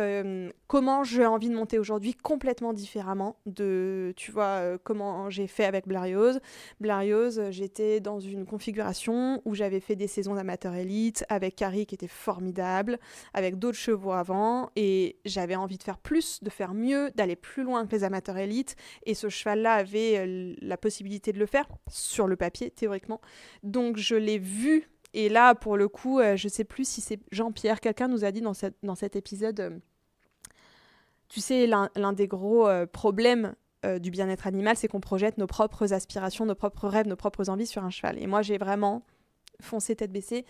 comment j'ai envie de monter aujourd'hui complètement différemment de, tu vois, comment j'ai fait avec Blarios. Blarios, j'étais dans une configuration où j'avais fait des saisons d'amateur élite avec Carrie qui était formidable, avec d'autres chevaux avant, et j'avais envie de faire plus, de faire mieux, d'aller plus loin que les amateurs élites, et ce cheval-là avait la possibilité de le faire, sur le papier, théoriquement. Donc je l'ai vu. Et là, pour le coup, je ne sais plus si c'est Jean-Pierre, quelqu'un nous a dit dans cet épisode, tu sais, l'un des gros problèmes du bien-être animal, c'est qu'on projette nos propres aspirations, nos propres rêves, nos propres envies sur un cheval. Et moi, j'ai vraiment foncé tête baissée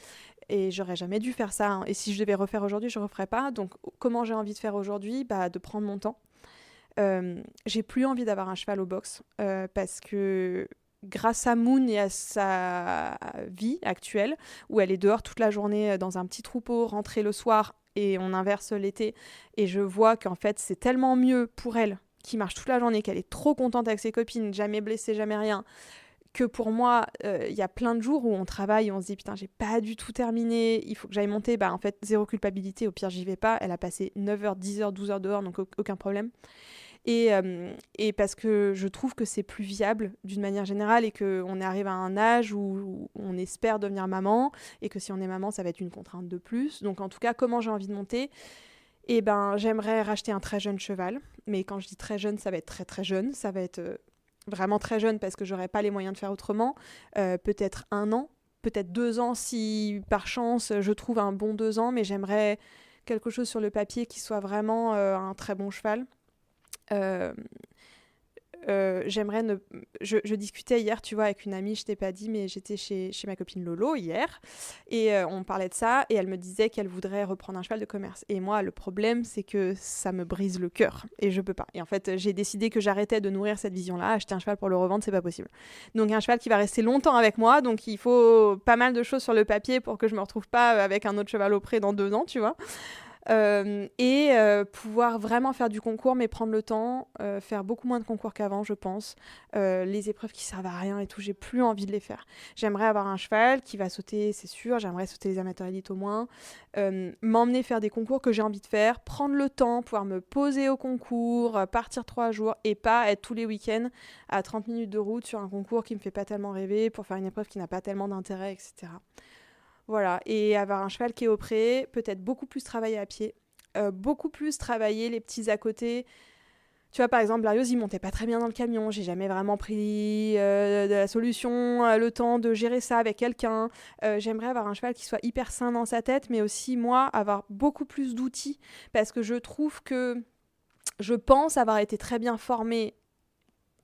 et j'aurais jamais dû faire ça. Et si je devais refaire aujourd'hui, je ne referais pas. Donc, comment j'ai envie de faire aujourd'hui ? De prendre mon temps. J'ai plus envie d'avoir un cheval au box parce que... grâce à Moon et à sa vie actuelle, où elle est dehors toute la journée dans un petit troupeau, rentrée le soir, et on inverse l'été, et je vois qu'en fait c'est tellement mieux pour elle, qui marche toute la journée, qu'elle est trop contente avec ses copines, jamais blessée, jamais rien, que pour moi, y a plein de jours où on travaille et on se dit « Putain, j'ai pas du tout terminé, il faut que j'aille monter. » En fait, zéro culpabilité, au pire j'y vais pas. Elle a passé 9h, 10h, 12h dehors, donc aucun problème. Et parce que je trouve que c'est plus viable d'une manière générale et qu'on arrive à un âge où on espère devenir maman et que si on est maman, ça va être une contrainte de plus. Donc en tout cas, comment j'ai envie de monter ? J'aimerais racheter un très jeune cheval. Mais quand je dis très jeune, ça va être très très jeune. Ça va être vraiment très jeune parce que j'aurais pas les moyens de faire autrement. Peut-être 1 an, peut-être 2 ans si par chance je trouve un bon 2 ans. Mais j'aimerais quelque chose sur le papier qui soit vraiment un très bon cheval. Je discutais hier, tu vois, avec une amie, je t'ai pas dit, mais j'étais chez ma copine Lolo hier, et on parlait de ça, et elle me disait qu'elle voudrait reprendre un cheval de commerce. Et moi, le problème, c'est que ça me brise le cœur, et je peux pas. Et en fait, j'ai décidé que j'arrêtais de nourrir cette vision-là. Acheter un cheval pour le revendre, c'est pas possible. Donc un cheval qui va rester longtemps avec moi, donc il faut pas mal de choses sur le papier pour que je me retrouve pas avec un autre cheval au pré dans 2 ans, tu vois. Pouvoir vraiment faire du concours mais prendre le temps, faire beaucoup moins de concours qu'avant je pense, les épreuves qui servent à rien et tout, j'ai plus envie de les faire. J'aimerais avoir un cheval qui va sauter, c'est sûr, j'aimerais sauter les amateurs élites au moins, m'emmener faire des concours que j'ai envie de faire, prendre le temps, pouvoir me poser au concours, partir 3 jours et pas être tous les week-ends à 30 minutes de route sur un concours qui me fait pas tellement rêver pour faire une épreuve qui n'a pas tellement d'intérêt, etc. Voilà, et avoir un cheval qui est au pré, peut-être beaucoup plus travailler à pied, beaucoup plus travailler les petits à côté. Tu vois, par exemple, Blarios, il montait pas très bien dans le camion, j'ai jamais vraiment pris de la solution, le temps de gérer ça avec quelqu'un. J'aimerais avoir un cheval qui soit hyper sain dans sa tête, mais aussi, moi, avoir beaucoup plus d'outils, parce que je trouve que je pense avoir été très bien formée,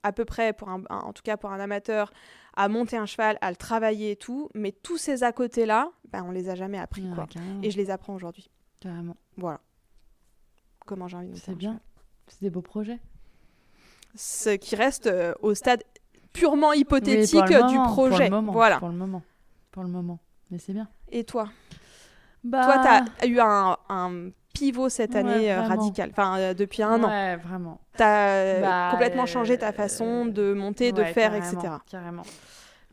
à peu près, en tout cas pour un amateur, à monter un cheval, à le travailler et tout, mais tous ces à côté-là, on les a jamais appris, quoi. Carrément. Et je les apprends aujourd'hui.
Carrément.
Voilà. Comment j'ai envie de monter
C'est bien. C'est des beaux projets.
Ce qui reste au stade purement hypothétique du projet.
Pour le moment,
voilà.
Pour le moment. Mais c'est bien.
Et toi ? Toi, t'as eu un pivot cette année radical, depuis 1 an.
Ouais, vraiment.
T'as complètement changé ta façon de monter, de faire,
carrément,
etc.
Carrément.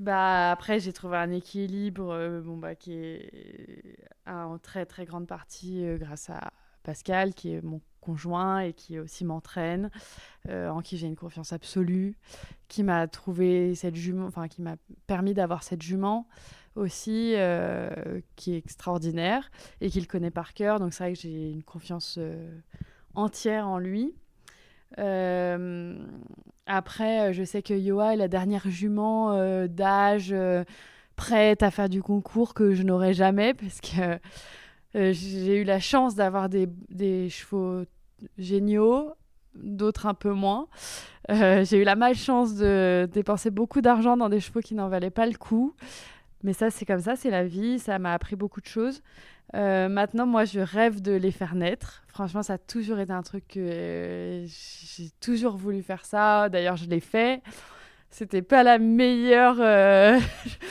Après, j'ai trouvé un équilibre qui est en très très grande partie grâce à Pascal, qui est mon conjoint et qui aussi m'entraîne, en qui j'ai une confiance absolue, qui m'a trouvé cette jument, enfin qui m'a permis d'avoir cette jument aussi, qui est extraordinaire et qui le connaît par cœur. Donc c'est vrai que j'ai une confiance entière en lui. Après, je sais que Yoa est la dernière jument d'âge prête à faire du concours que je n'aurai jamais, parce que j'ai eu la chance d'avoir des chevaux géniaux, d'autres un peu moins. J'ai eu la malchance de dépenser beaucoup d'argent dans des chevaux qui n'en valaient pas le coup. Mais ça, c'est comme ça, c'est la vie, ça m'a appris beaucoup de choses. Maintenant, moi, je rêve de les faire naître. Franchement, ça a toujours été un truc que j'ai toujours voulu faire ça. D'ailleurs, je l'ai fait. C'était pas la meilleure...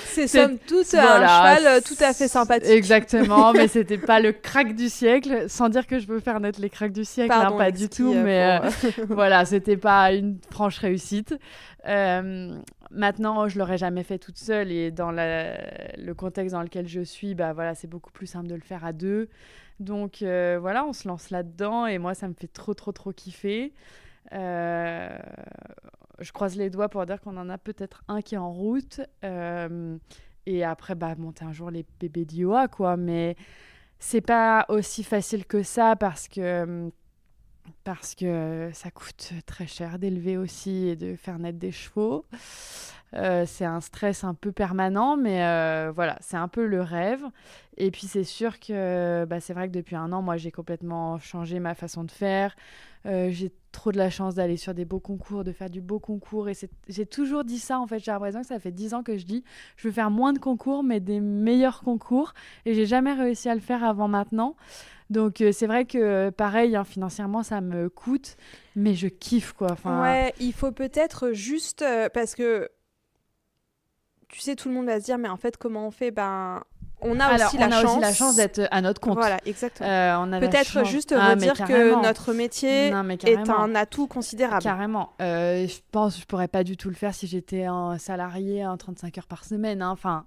C'est somme toute un cheval tout à fait sympathique.
Exactement, mais c'était pas le crack du siècle. Sans dire que je veux faire naître les cracks du siècle,
Pardon,
pas du tout. Mais voilà, c'était pas une franche réussite. Maintenant, je l'aurais jamais fait toute seule, et dans le contexte dans lequel je suis, bah voilà, c'est beaucoup plus simple de le faire à deux. Donc voilà, on se lance là-dedans, et moi, ça me fait trop kiffer. Je croise les doigts pour dire qu'on en a peut-être un qui est en route, et après, bah, monter un jour les bébés d'Ioa, quoi. Mais c'est pas aussi facile que ça, parce que ça coûte très cher d'élever aussi et de faire naître des chevaux. C'est un stress un peu permanent, mais voilà, c'est un peu le rêve. Et puis c'est sûr que c'est vrai que depuis 1 an, moi, j'ai complètement changé ma façon de faire. J'ai trop de la chance d'aller sur des beaux concours, de faire du beau concours. Et j'ai toujours dit ça, en fait. J'ai l'impression que ça fait 10 ans que je dis je veux faire moins de concours, mais des meilleurs concours. Et j'ai jamais réussi à le faire avant maintenant. Donc c'est vrai que pareil, financièrement, ça me coûte, mais je kiffe, quoi. Enfin...
Ouais, il faut peut-être juste... parce que, tu sais, tout le monde va se dire, mais en fait, comment on fait ? On a aussi la chance
d'être à notre compte.
Voilà, exactement. Peut-être juste redire que notre métier est un atout considérable.
Carrément. Je pense que je pourrais pas du tout le faire si j'étais un salarié en 35 heures par semaine. Enfin,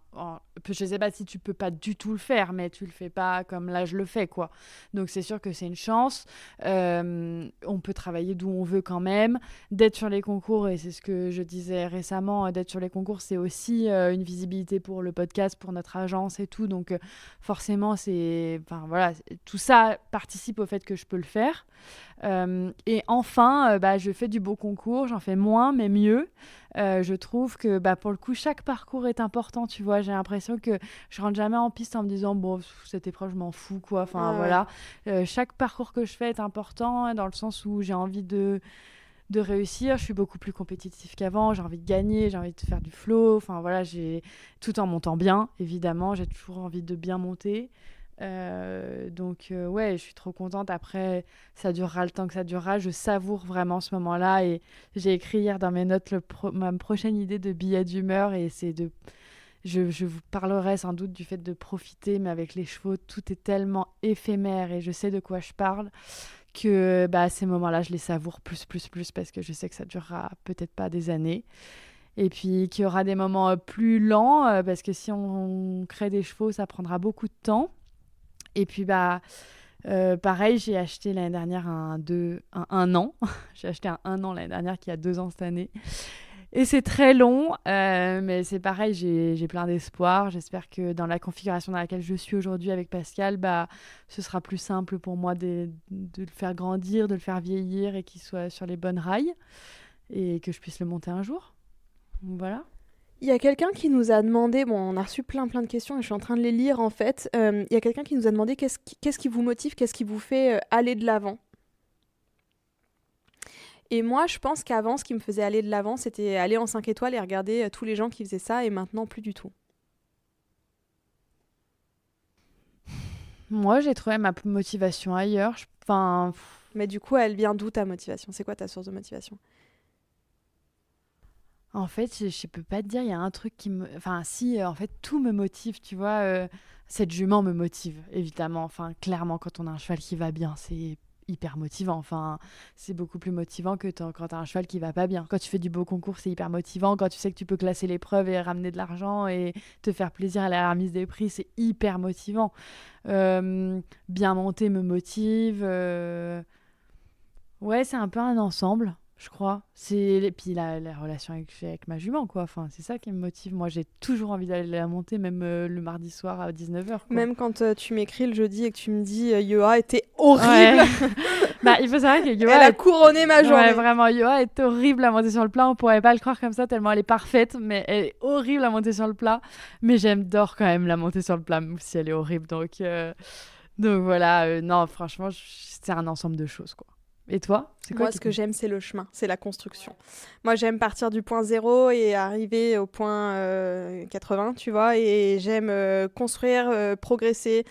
je sais pas si tu peux pas du tout le faire, mais tu le fais pas comme là je le fais, quoi. Donc c'est sûr que c'est une chance. On peut travailler d'où on veut quand même. D'être sur les concours, et c'est ce que je disais récemment, d'être sur les concours, c'est aussi une visibilité pour le podcast, pour notre agence et tout. Donc forcément, voilà, tout ça participe au fait que je peux le faire. Et enfin, je fais du beau concours, j'en fais moins mais mieux. Je trouve que pour le coup, chaque parcours est important, tu vois. J'ai l'impression que je rentre jamais en piste en me disant bon, cette épreuve, je m'en fous, quoi. Enfin voilà, chaque parcours que je fais est important, dans le sens où j'ai envie de réussir. Je suis beaucoup plus compétitive qu'avant, j'ai envie de gagner, j'ai envie de faire du flow, enfin voilà, tout en montant bien, évidemment, j'ai toujours envie de bien monter. Donc ouais, je suis trop contente. Après, ça durera le temps que ça durera. Je savoure vraiment ce moment-là, et j'ai écrit hier dans mes notes ma prochaine idée de billet d'humeur, et c'est je vous parlerai sans doute du fait de profiter, mais avec les chevaux, tout est tellement éphémère, et je sais de quoi je parle, que ces moments-là, je les savoure plus, parce que je sais que ça durera peut-être pas des années. Et puis qu'il y aura des moments plus lents, parce que si on crée des chevaux, ça prendra beaucoup de temps. Et puis pareil, j'ai acheté l'année dernière un an. J'ai acheté un 1 an l'année dernière, qui a 2 ans cette année. Et c'est très long, mais c'est pareil, j'ai plein d'espoir. J'espère que dans la configuration dans laquelle je suis aujourd'hui avec Pascal, ce sera plus simple pour moi de le faire grandir, de le faire vieillir, et qu'il soit sur les bonnes rails, et que je puisse le monter un jour. Donc, voilà.
Il y a quelqu'un qui nous a demandé, on a reçu plein de questions, et je suis en train de les lire, en fait. Il y a quelqu'un qui nous a demandé qu'est-ce qui vous motive, qu'est-ce qui vous fait aller de l'avant. Et moi, je pense qu'avant, ce qui me faisait aller de l'avant, c'était aller en 5 étoiles et regarder tous les gens qui faisaient ça, et maintenant, plus du tout.
Moi, j'ai trouvé ma motivation ailleurs.
Mais du coup, elle vient d'où, ta motivation ? C'est quoi ta source de motivation ?
En fait, je peux pas te dire, il y a un truc qui me... Enfin, si, en fait, tout me motive, tu vois. Cette jument me motive, évidemment. Enfin, clairement, quand on a un cheval qui va bien, c'est hyper motivant. Enfin, c'est beaucoup plus motivant que quand tu as un cheval qui va pas bien. Quand tu fais du beau concours, c'est hyper motivant. Quand tu sais que tu peux classer l'épreuve et ramener de l'argent et te faire plaisir à la remise des prix, c'est hyper motivant. Bien monter me motive. Ouais, c'est un peu un ensemble, je crois. Et puis la relation avec ma jument, quoi. Enfin, c'est ça qui me motive. Moi, j'ai toujours envie d'aller la monter, même le mardi soir à 19h.
Même quand tu m'écris le jeudi et que tu me dis Yoa était horrible.
Ouais. Il faut savoir que Yoa...
Elle a couronné ma journée.
Ouais, vraiment, Yoa est horrible à monter sur le plat. On pourrait pas le croire comme ça, tellement elle est parfaite, mais elle est horrible à monter sur le plat. Mais j'adore quand même la monter sur le plat, même si elle est horrible. Donc voilà, non, franchement, c'est un ensemble de choses, quoi. Et toi, c'est quoi?
Moi, ce que j'aime, c'est le chemin, c'est la construction. Moi, j'aime partir du point 0 et arriver au point 80, tu vois, et j'aime construire, progresser,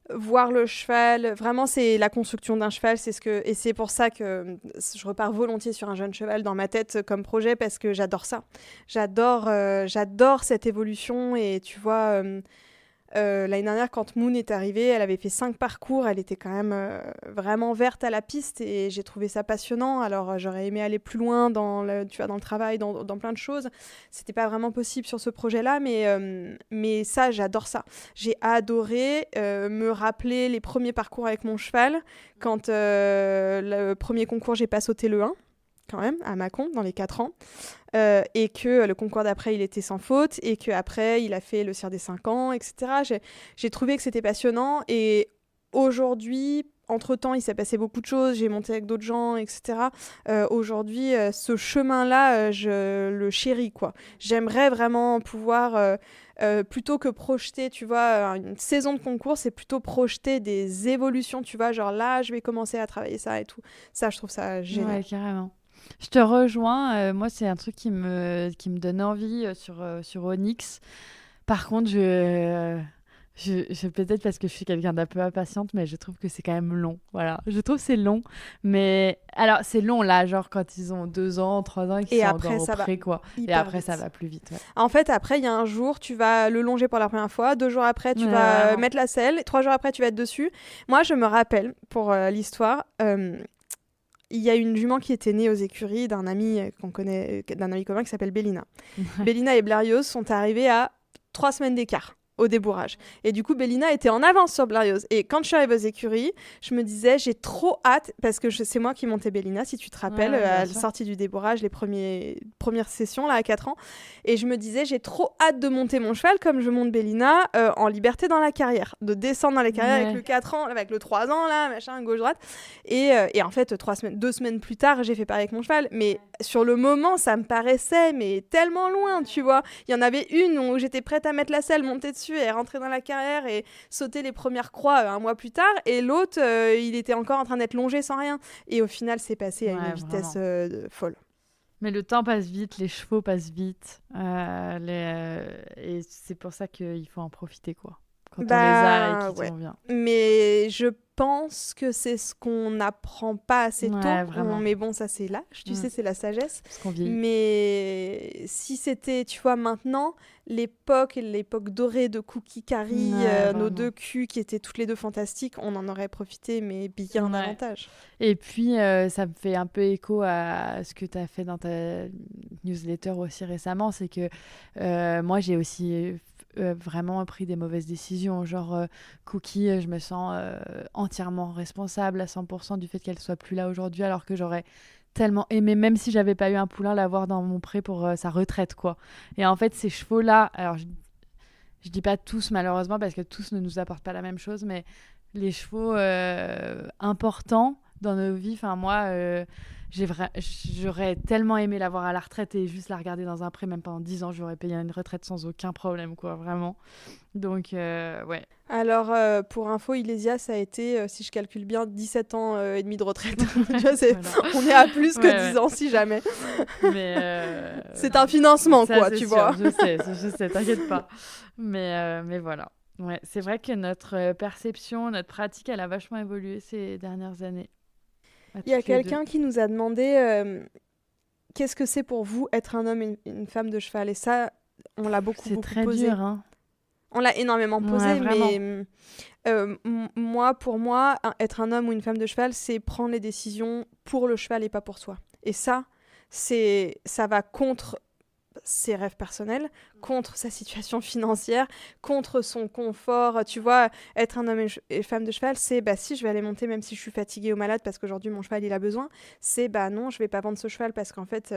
voir le cheval. Vraiment, c'est la construction d'un cheval, et c'est pour ça que je repars volontiers sur un jeune cheval dans ma tête comme projet, parce que j'adore ça. J'adore cette évolution, et tu vois... l'année dernière, quand Moon est arrivée, elle avait fait 5 parcours, elle était quand même vraiment verte à la piste, et j'ai trouvé ça passionnant. Alors j'aurais aimé aller plus loin dans le travail, dans plein de choses. C'était pas vraiment possible sur ce projet-là, mais ça, j'adore ça. J'ai adoré me rappeler les premiers parcours avec mon cheval. Quand le premier concours, j'ai pas sauté le 1, quand même, à Mâcon, dans les 4 ans. Et que le concours d'après, il était sans faute, et qu'après, il a fait le CIR des 5 ans, etc. J'ai trouvé que c'était passionnant, et aujourd'hui, entre-temps, il s'est passé beaucoup de choses, j'ai monté avec d'autres gens, etc. Aujourd'hui, ce chemin-là, je le chéris, quoi. J'aimerais vraiment pouvoir... plutôt que projeter, tu vois, une saison de concours, c'est plutôt projeter des évolutions, tu vois, genre là, je vais commencer à travailler ça et tout. Ça, je trouve ça génial.
Ouais, carrément. Je te rejoins. Moi, c'est un truc qui me donne envie sur Onyx. Par contre, je peut-être parce que je suis quelqu'un d'un peu impatiente, mais je trouve que c'est quand même long. Voilà, je trouve que c'est long. Mais alors, c'est long là, genre quand ils ont 2 ans, 3 ans et qu'ils sont encore au pré, quoi. Et après, ça va plus vite. Ouais.
En fait, après, il y a un jour, tu vas le longer pour la première fois. 2 jours après, tu vas mettre la selle. 3 jours après, tu vas être dessus. Moi, je me rappelle, pour l'histoire... il y a une jument qui était née aux écuries d'un ami qu'on connaît, d'un ami commun qui s'appelle Bélina. Bélina et Blérios sont arrivés à 3 semaines d'écart au débourrage. Et du coup, Bélina était en avance sur Blérios. Et quand je suis arrivée aux écuries, je me disais, j'ai trop hâte, parce que c'est moi qui montais Bélina, si tu te rappelles, à la sortie du débourrage, les premières sessions, là, à 4 ans. Et je me disais, j'ai trop hâte de monter mon cheval, comme je monte Bélina, en liberté dans la carrière. De descendre dans la carrière avec le 4 ans, avec le 3 ans, là, machin, gauche-droite. Et en fait, 2 semaines plus tard, j'ai fait pareil avec mon cheval. Mais sur le moment, ça me paraissait mais tellement loin, tu vois. Il y en avait une où j'étais prête à mettre la selle, monter dessus et rentrer dans la carrière et sauter les premières croix 1 mois plus tard. Et l'autre, il était encore en train d'être longé sans rien. Et au final, c'est passé à une vitesse folle.
Mais le temps passe vite, les chevaux passent vite. Et c'est pour ça qu'il faut en profiter, quoi. Quand on les a et qu'ils sont bien.
Mais je pense que c'est ce qu'on n'apprend pas assez tôt. Mais bon, ça c'est l'âge, tu sais, c'est la sagesse.
Parce qu'on vieillit.
Mais si c'était, tu vois, maintenant, l'époque dorée de Cookie Carrie, nos 2 culs qui étaient toutes les 2 fantastiques, on en aurait profité, mais bien davantage.
Et puis, ça me fait un peu écho à ce que tu as fait dans ta newsletter aussi récemment, c'est que moi, j'ai aussi... vraiment pris des mauvaises décisions, genre Cookie, je me sens entièrement responsable à 100% du fait qu'elle soit plus là aujourd'hui, alors que j'aurais tellement aimé, même si j'avais pas eu un poulain, l'avoir dans mon pré pour sa retraite, quoi. Et en fait, ces chevaux-là, alors je dis pas tous malheureusement, parce que tous ne nous apportent pas la même chose, mais les chevaux importants dans nos vies, enfin moi... j'aurais tellement aimé l'avoir à la retraite et juste la regarder dans un pré, même pendant 10 ans, j'aurais payé une retraite sans aucun problème, quoi, vraiment. Donc, ouais.
Alors, pour info, Ilésia, ça a été, si je calcule bien, 17 ans et demi de retraite. Tu vois, on est à plus que 10 ans, si jamais.
Mais
c'est un financement, ça, quoi, tu
sûr,
vois.
Je sais, t'inquiète pas. Mais voilà. Ouais, c'est vrai que notre perception, notre pratique, elle a vachement évolué ces dernières années.
Il y a quelqu'un qui nous a demandé qu'est-ce que c'est pour vous être un homme et une femme de cheval. Et ça, on l'a beaucoup posé.
C'est très dur, hein.
On l'a énormément posé, mais Pour moi, être un homme ou une femme de cheval, c'est prendre les décisions pour le cheval et pas pour soi. Et ça va contre ses rêves personnels, contre sa situation financière, contre son confort. Tu vois, être un homme et femme de cheval, c'est si je vais aller monter même si je suis fatiguée ou malade parce qu'aujourd'hui mon cheval il a besoin, c'est non, je vais pas vendre ce cheval parce qu'en fait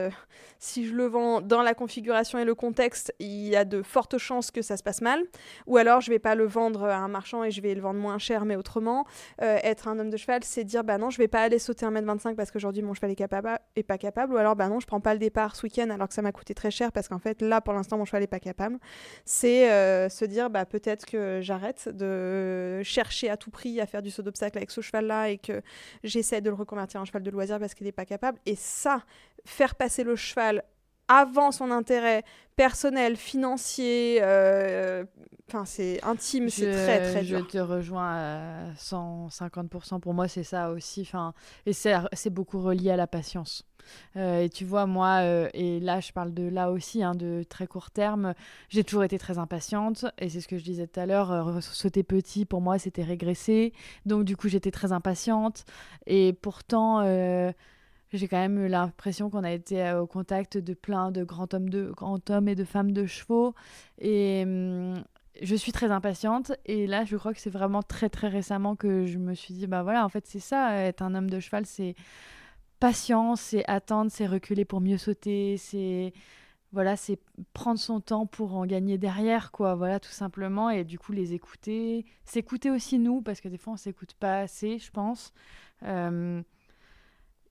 si je le vends dans la configuration et le contexte, il y a de fortes chances que ça se passe mal, ou alors je vais pas le vendre à un marchand et je vais le vendre moins cher mais autrement. Être un homme de cheval, c'est dire non, je vais pas aller sauter 1m25 parce qu'aujourd'hui mon cheval est pas capable, ou alors non, je prends pas le départ ce week-end alors que ça m'a coûté très cher parce qu'en fait là pour l'instant mon cheval est pas capable. C'est se dire peut-être que j'arrête de chercher à tout prix à faire du saut d'obstacle avec ce cheval là et que j'essaie de le reconvertir en cheval de loisir parce qu'il n'est pas capable. Et ça, faire passer le cheval avant son intérêt personnel, financier, c'est intime, c'est très très dur.
Je te rejoins à 150%. Pour moi, c'est ça aussi. Et c'est beaucoup relié à la patience. Et tu vois, moi, et là, je parle de là aussi, de très court terme, j'ai toujours été très impatiente. Et c'est ce que je disais tout à l'heure, sauter petit, pour moi, c'était régresser. Donc, du coup, j'étais très impatiente. Et pourtant... j'ai quand même eu l'impression qu'on a été au contact de plein de grands hommes et de femmes de chevaux. Et je suis très impatiente. Et là, je crois que c'est vraiment très, très récemment que je me suis dit, voilà, en fait, c'est ça, être un homme de cheval, c'est patience, c'est attendre, c'est reculer pour mieux sauter, c'est prendre son temps pour en gagner derrière, quoi. Voilà, tout simplement. Et du coup, les écouter. S'écouter aussi, nous, parce que des fois, on ne s'écoute pas assez, je pense.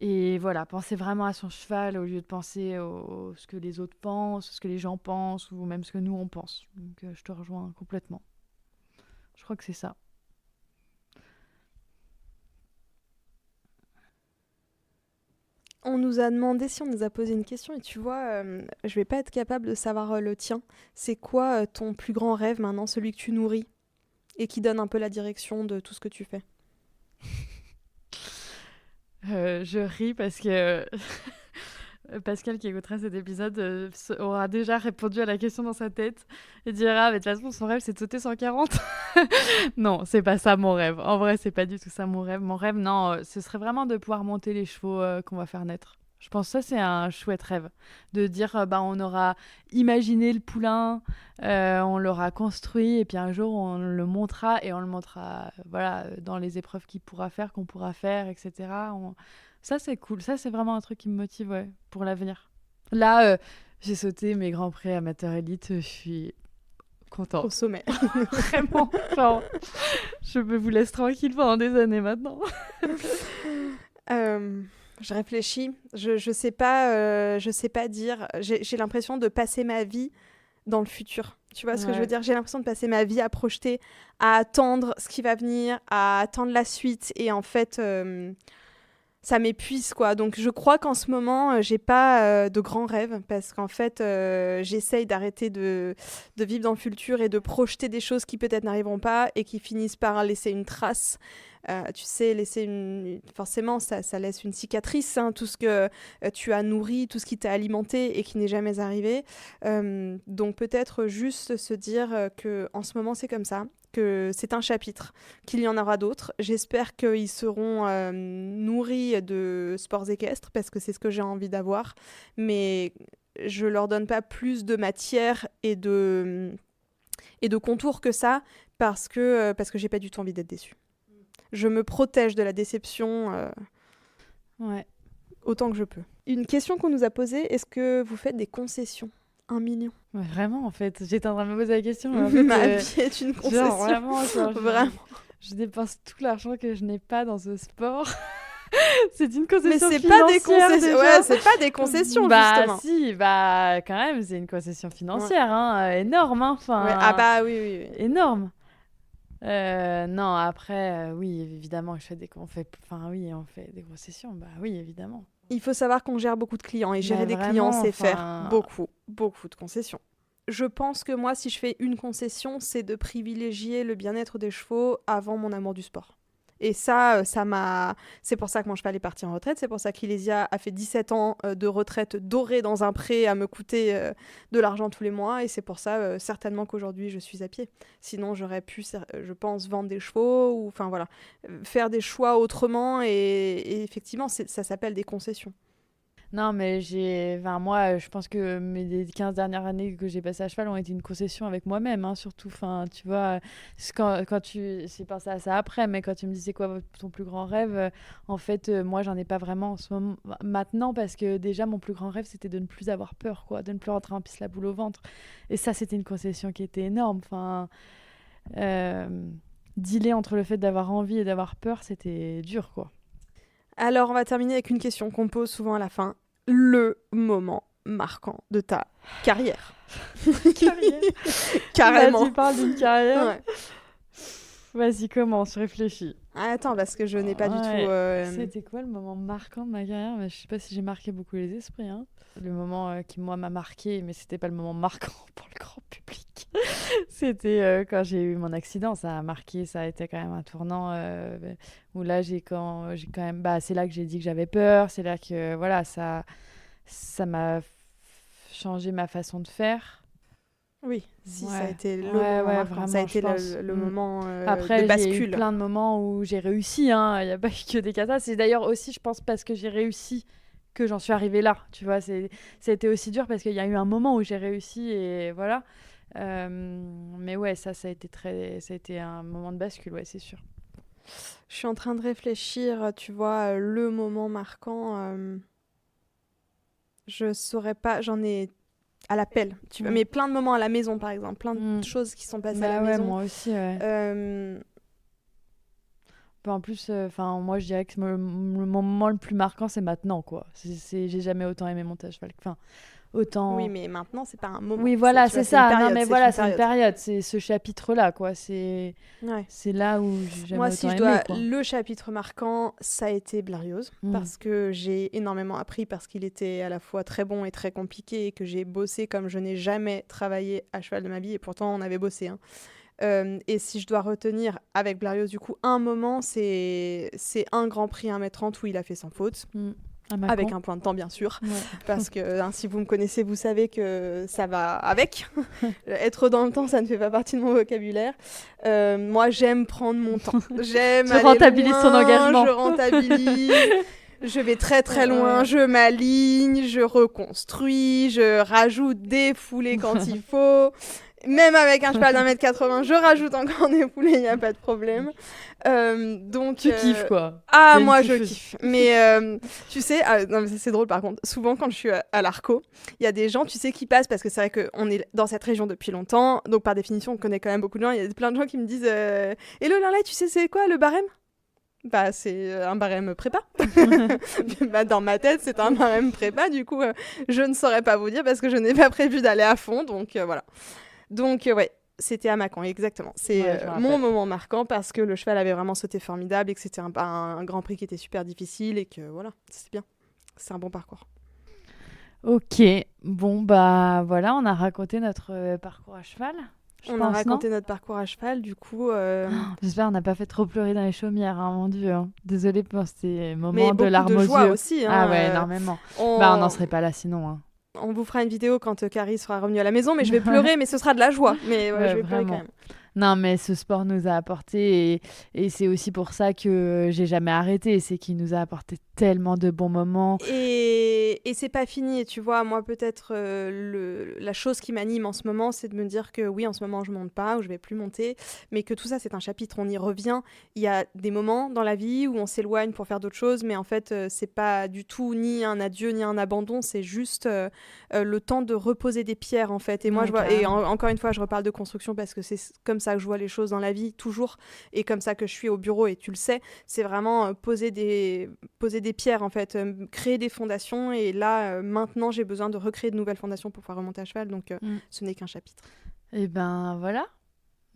Et voilà, penser vraiment à son cheval au lieu de penser ce que les autres pensent, ce que les gens pensent, ou même ce que nous, on pense. Donc, je te rejoins complètement. Je crois que c'est ça.
On nous a demandé si on nous a posé une question, et tu vois, je vais pas être capable de savoir le tien. C'est quoi ton plus grand rêve maintenant, celui que tu nourris, et qui donne un peu la direction de tout ce que tu fais?
Je ris parce que Pascal qui écoutera cet épisode aura déjà répondu à la question dans sa tête et dira mais de toute façon son rêve c'est de sauter 140. Non, c'est pas ça mon rêve. En vrai, c'est pas du tout ça mon rêve. Mon rêve, non, ce serait vraiment de pouvoir monter les chevaux qu'on va faire naître. Je pense que ça, c'est un chouette rêve. De dire, on aura imaginé le poulain, on l'aura construit, et puis un jour, on le montrera, et on le montrera dans les épreuves qu'on pourra faire, etc. Ça, c'est cool. Ça, c'est vraiment un truc qui me motive pour l'avenir. Là, j'ai sauté mes grands prix amateurs élite. Je suis contente.
Au sommet.
Vraiment. Genre, je me vous laisse tranquille pendant des années maintenant.
Je réfléchis, je sais pas dire. J'ai l'impression de passer ma vie dans le futur. Tu vois ce que je veux dire? J'ai l'impression de passer ma vie à projeter, à attendre ce qui va venir, à attendre la suite. Et en fait, ça m'épuise, quoi. Donc je crois qu'en ce moment, j'ai pas de grands rêves parce qu'en fait, j'essaye d'arrêter de vivre dans le futur et de projeter des choses qui peut-être n'arriveront pas et qui finissent par laisser une trace. Tu sais, forcément, ça laisse une cicatrice, tout ce que tu as nourri, tout ce qui t'a alimenté et qui n'est jamais arrivé. Donc peut-être juste se dire qu'en ce moment, c'est comme ça, que c'est un chapitre, qu'il y en aura d'autres. J'espère qu'ils seront nourris de sports équestres, parce que c'est ce que j'ai envie d'avoir. Mais je leur donne pas plus de matière et de contours que ça, parce que j'ai pas du tout envie d'être déçue. Je me protège de la déception autant que je peux. Une question qu'on nous a posée, est-ce que vous faites des concessions? 1 million.
Ouais, vraiment, en fait. J'étais en train de me poser la question.
En fait, ma vie est une concession.
Vraiment. Je dépense tout l'argent que je n'ai pas dans ce sport. C'est une concession
mais c'est
financière.
Pas des concessions. Ouais, c'est pas des concessions, justement.
Si, quand même, c'est une concession financière, énorme.
Oui.
Énorme. Non, après, oui, évidemment, on fait des concessions. Oui, évidemment.
Il faut savoir qu'on gère beaucoup de clients et gérer des clients, c'est faire beaucoup de concessions. Je pense que moi, si je fais une concession, c'est de privilégier le bien-être des chevaux avant mon amour du sport. Et ça m'a... C'est pour ça que mon cheval est parti en retraite, c'est pour ça qu'Ilésia a fait 17 ans de retraite dorée dans un pré à me coûter de l'argent tous les mois, et c'est pour ça certainement qu'aujourd'hui je suis à pied. Sinon j'aurais pu, je pense, vendre des chevaux, ou enfin voilà, faire des choix autrement, et effectivement ça s'appelle des concessions.
Non, mais moi, je pense que mes 15 dernières années que j'ai passées à cheval ont été une concession avec moi-même, hein, surtout. Enfin, tu vois, quand j'ai pensé à ça après, mais quand tu me dis c'est quoi ton plus grand rêve, en fait, moi, j'en ai pas vraiment en ce moment, maintenant, parce que déjà, mon plus grand rêve, c'était de ne plus avoir peur, quoi, de ne plus rentrer en pisse la boule au ventre. Et ça, c'était une concession qui était énorme. Enfin, dealer entre le fait d'avoir envie et d'avoir peur, c'était dur, quoi. Alors, on va terminer avec une question qu'on pose souvent à la fin. Le moment marquant de ta carrière. Carrément.
Là, tu parles d'une carrière.
Ouais. Vas-y, commence, réfléchis.
Attends, parce que je n'ai pas du tout...
C'était quoi le moment marquant de ma carrière? Je sais pas si j'ai marqué beaucoup les esprits. Hein. Le moment qui, moi, m'a marqué, mais c'était pas le moment marquant pour le grand public. C'était quand j'ai eu mon accident. Ça a marqué, ça a été quand même un tournant où là, j'ai quand même... c'est là que j'ai dit que j'avais peur. C'est là que, voilà, ça m'a changé ma façon de faire.
Oui, si,
ouais.
Ça a été le
moment
marquant.
vraiment,
ça a été le moment
Après,
de bascule.
J'ai eu plein de moments où j'ai réussi, hein. Il n'y a pas eu que des catastrophes. C'est d'ailleurs aussi, je pense, parce que j'ai réussi que j'en suis arrivée là. Tu vois, ça a été aussi dur parce qu'il y a eu un moment où j'ai réussi et voilà. Mais ouais, ça a été un moment de bascule, ouais, c'est sûr.
Je suis en train de réfléchir, tu vois, le moment marquant. Je saurais pas, j'en ai à l'appel, tu vois, mais plein de moments à la maison, par exemple, plein de choses qui sont passées à la maison.
Moi aussi, ouais. En plus, moi, je dirais que le moment le plus marquant, c'est maintenant, quoi. J'ai jamais autant aimé monter à cheval. Autant...
Oui, mais maintenant, c'est pas un moment.
Oui, voilà, c'est ça.
Période,
non, mais voilà, c'est une période. C'est ce chapitre-là, quoi. C'est là où j'ai jamais autant aimé.
Moi, si je dois... Le chapitre marquant, ça a été Blarios, parce que j'ai énormément appris, parce qu'il était à la fois très bon et très compliqué, et que j'ai bossé comme je n'ai jamais travaillé à cheval de ma vie, et pourtant, on avait bossé, hein. Et si je dois retenir avec Blarios, du coup, un moment, c'est un Grand Prix 1m30 où il a fait sans faute. Avec un point de temps, bien sûr. Ouais. Parce que si vous me connaissez, vous savez que ça va avec. Être dans le temps, ça ne fait pas partie de mon vocabulaire. Moi, j'aime prendre mon temps. J'aime aller
rentabilises
loin,
ton engagement.
Je rentabilise. Je vais très très loin, je m'aligne, je reconstruis, je rajoute des foulées quand il faut. Même avec un cheval d'1m80, je rajoute encore des foulées, il n'y a pas de problème. Donc,
tu kiffes, quoi.
Ah, moi, je kiffe. Mais tu sais, non, mais c'est drôle par contre. Souvent, quand je suis à l'Arco, il y a des gens, tu sais, qui passent, parce que c'est vrai qu'on est dans cette région depuis longtemps. Donc, par définition, on connaît quand même beaucoup de gens. Il y a plein de gens qui me disent Hello, Lorelai, tu sais, c'est quoi le barème ? C'est un barème prépa. Dans ma tête, c'est un barème prépa. Du coup, je ne saurais pas vous dire parce que je n'ai pas prévu d'aller à fond. Donc, voilà. Donc, ouais, c'était à Mâcon, exactement. C'est mon moment marquant parce que le cheval avait vraiment sauté formidable et que c'était un Grand Prix qui était super difficile et que voilà, c'est bien. C'est un bon parcours.
Ok, bon, voilà, on a raconté notre parcours à cheval.
On a raconté notre parcours à cheval, du coup...
J'espère qu'on n'a pas fait trop pleurer dans les chaumières, hein, mon Dieu. Hein. Désolée pour ces moments de larmes aux yeux.
Mais beaucoup de joie aussi. Hein,
ah ouais, énormément. On n'en serait pas là sinon. Hein.
On vous fera une vidéo quand Carrie sera revenue à la maison, mais je vais pleurer, mais ce sera de la joie. Mais je vais pleurer quand même.
Non, mais ce sport nous a apporté, et c'est aussi pour ça que j'ai jamais arrêté, c'est qu'il nous a apporté tellement de bons moments.
Et c'est pas fini, tu vois, moi peut-être la chose qui m'anime en ce moment, c'est de me dire que oui, en ce moment je monte pas, ou je vais plus monter, mais que tout ça c'est un chapitre, on y revient. Il y a des moments dans la vie où on s'éloigne pour faire d'autres choses, mais en fait c'est pas du tout ni un adieu ni un abandon, c'est juste le temps de reposer des pierres en fait. Et moi je vois, et encore une fois je reparle de construction parce que c'est comme ça que je vois les choses dans la vie toujours, et comme ça que je suis au bureau, et tu le sais, c'est vraiment poser des pierres en fait, créer des fondations, et là maintenant j'ai besoin de recréer de nouvelles fondations pour pouvoir remonter à cheval, donc ce n'est qu'un chapitre.
Et ben voilà,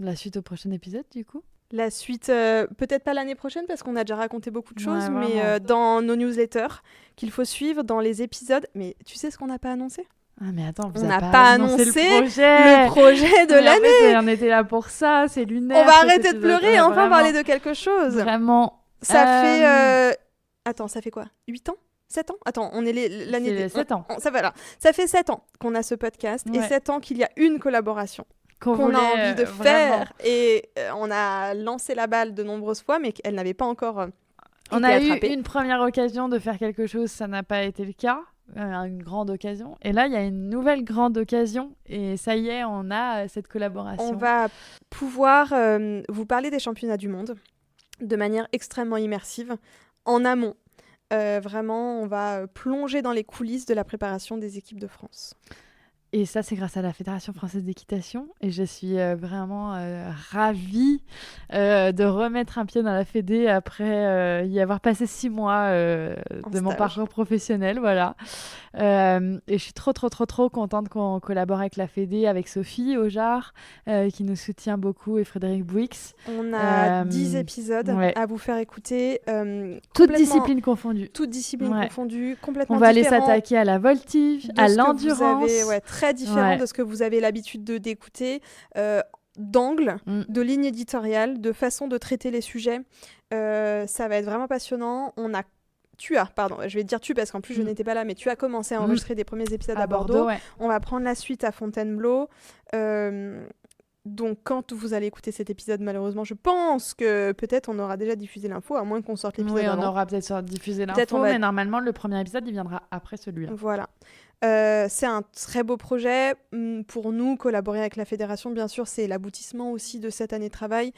la suite au prochain épisode du coup.
La suite, peut-être pas l'année prochaine parce qu'on a déjà raconté beaucoup de choses, mais dans nos newsletters qu'il faut suivre, dans les épisodes. Mais tu sais ce qu'on n'a pas annoncé ?
Ah mais attends,
on n'a pas annoncé le projet de l'année.
En fait, on était là pour ça, c'est lunaire.
On va arrêter de pleurer et enfin parler de quelque chose.
Vraiment.
Ça fait... Attends, ça fait quoi 8 ans 7 ans Attends, on est l'année...
C'est 7 ans.
Ça fait 7 ans qu'on a ce podcast et 7 ans qu'il y a une collaboration qu'on a envie de faire. Et on a lancé la balle de nombreuses fois, mais elle n'avait pas encore
on
été
a
attrapée.
eu une première occasion de faire quelque chose, ça n'a pas été le cas. Une grande occasion. Et là, il y a une nouvelle grande occasion. Et ça y est, on a cette collaboration.
On va pouvoir vous parler des championnats du monde de manière extrêmement immersive, en amont. Vraiment, on va plonger dans les coulisses de la préparation des équipes de France.
Et ça, c'est grâce à la Fédération française d'équitation. Et je suis vraiment ravie de remettre un pied dans la Fédé après y avoir passé 6 mois de mon parcours professionnel. Voilà. Et je suis trop contente qu'on collabore avec la Fédé, avec Sophie Aujar, qui nous soutient beaucoup, et Frédéric Bouix.
On a 10 épisodes à vous faire écouter.
Toutes disciplines confondues.
Toutes disciplines confondues, complètement
différentes. On va aller
différents
s'attaquer à la voltige, à l'endurance.
Très différent de ce que vous avez l'habitude d'écouter, d'angle, de ligne éditoriale, de façon de traiter les sujets. Ça va être vraiment passionnant. Je vais te dire parce qu'en plus je n'étais pas là, mais tu as commencé à enregistrer des premiers épisodes à Bordeaux. On va prendre la suite à Fontainebleau. Donc quand vous allez écouter cet épisode, malheureusement, je pense que peut-être on aura déjà diffusé l'info, à moins qu'on sorte l'épisode avant.
On aura peut-être diffusé l'info, mais normalement le premier épisode il viendra après celui-là.
Voilà. C'est un très beau projet. Pour nous, collaborer avec la Fédération, bien sûr, c'est l'aboutissement aussi de cette année de travail.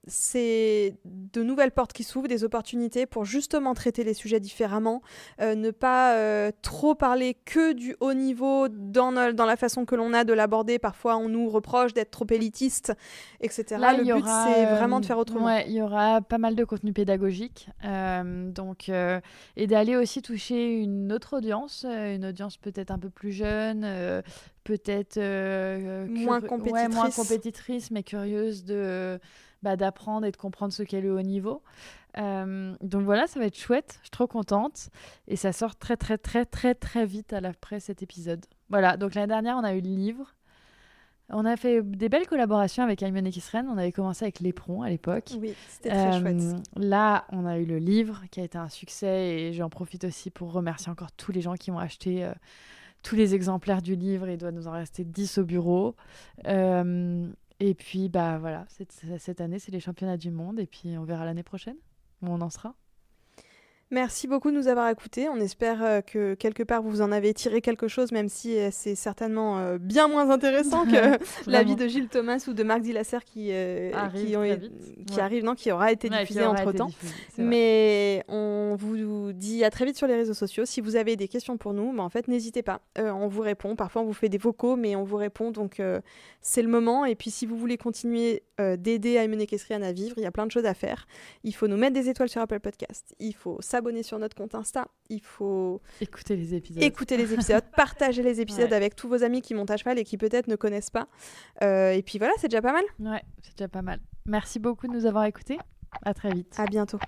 C'est de nouvelles portes qui s'ouvrent, des opportunités pour justement traiter les sujets différemment, ne pas trop parler que du haut niveau dans la façon que l'on a de l'aborder. Parfois, on nous reproche d'être trop élitiste, etc.
Là,
le but, c'est vraiment de faire autrement.
Ouais, il y aura pas mal de contenu pédagogique, et d'aller aussi toucher une autre audience, une audience peut-être un peu plus jeune, peut-être
moins
compétitrice, mais curieuse d'apprendre et de comprendre ce qu'est le haut niveau. Donc voilà, ça va être chouette, je suis trop contente. Et ça sort très vite après cet épisode. Voilà, donc l'année dernière, on a eu le livre. On a fait des belles collaborations avec Aymen Kisren. On avait commencé avec L'éperon à l'époque.
Oui, c'était très chouette.
Là, on a eu le livre qui a été un succès et j'en profite aussi pour remercier encore tous les gens qui ont acheté tous les exemplaires du livre. Il doit nous en rester 10 au bureau. Et puis, voilà, cette année, c'est les championnats du monde et puis on verra l'année prochaine où on en sera.
Merci beaucoup de nous avoir écoutés. On espère que quelque part vous en avez tiré quelque chose, même si c'est certainement bien moins intéressant que l'avis de Gilles Thomas ou de Marc Dillasser qui aura été diffusé entre-temps. Mais on vous dit à très vite sur les réseaux sociaux. Si vous avez des questions pour nous, en fait, n'hésitez pas. On vous répond. Parfois, on vous fait des vocaux, mais on vous répond. Donc, c'est le moment. Et puis, si vous voulez continuer d'aider Aymen Kisren à vivre, il y a plein de choses à faire. Il faut nous mettre des étoiles sur Apple Podcast. Il faut s'abonner sur notre compte Insta. Il faut
écouter les épisodes,
partager les épisodes avec tous vos amis qui montent à cheval et qui peut-être ne connaissent pas. Et puis voilà, c'est déjà pas mal.
Ouais, c'est déjà pas mal. Merci beaucoup de nous avoir écoutés. À très vite.
À bientôt.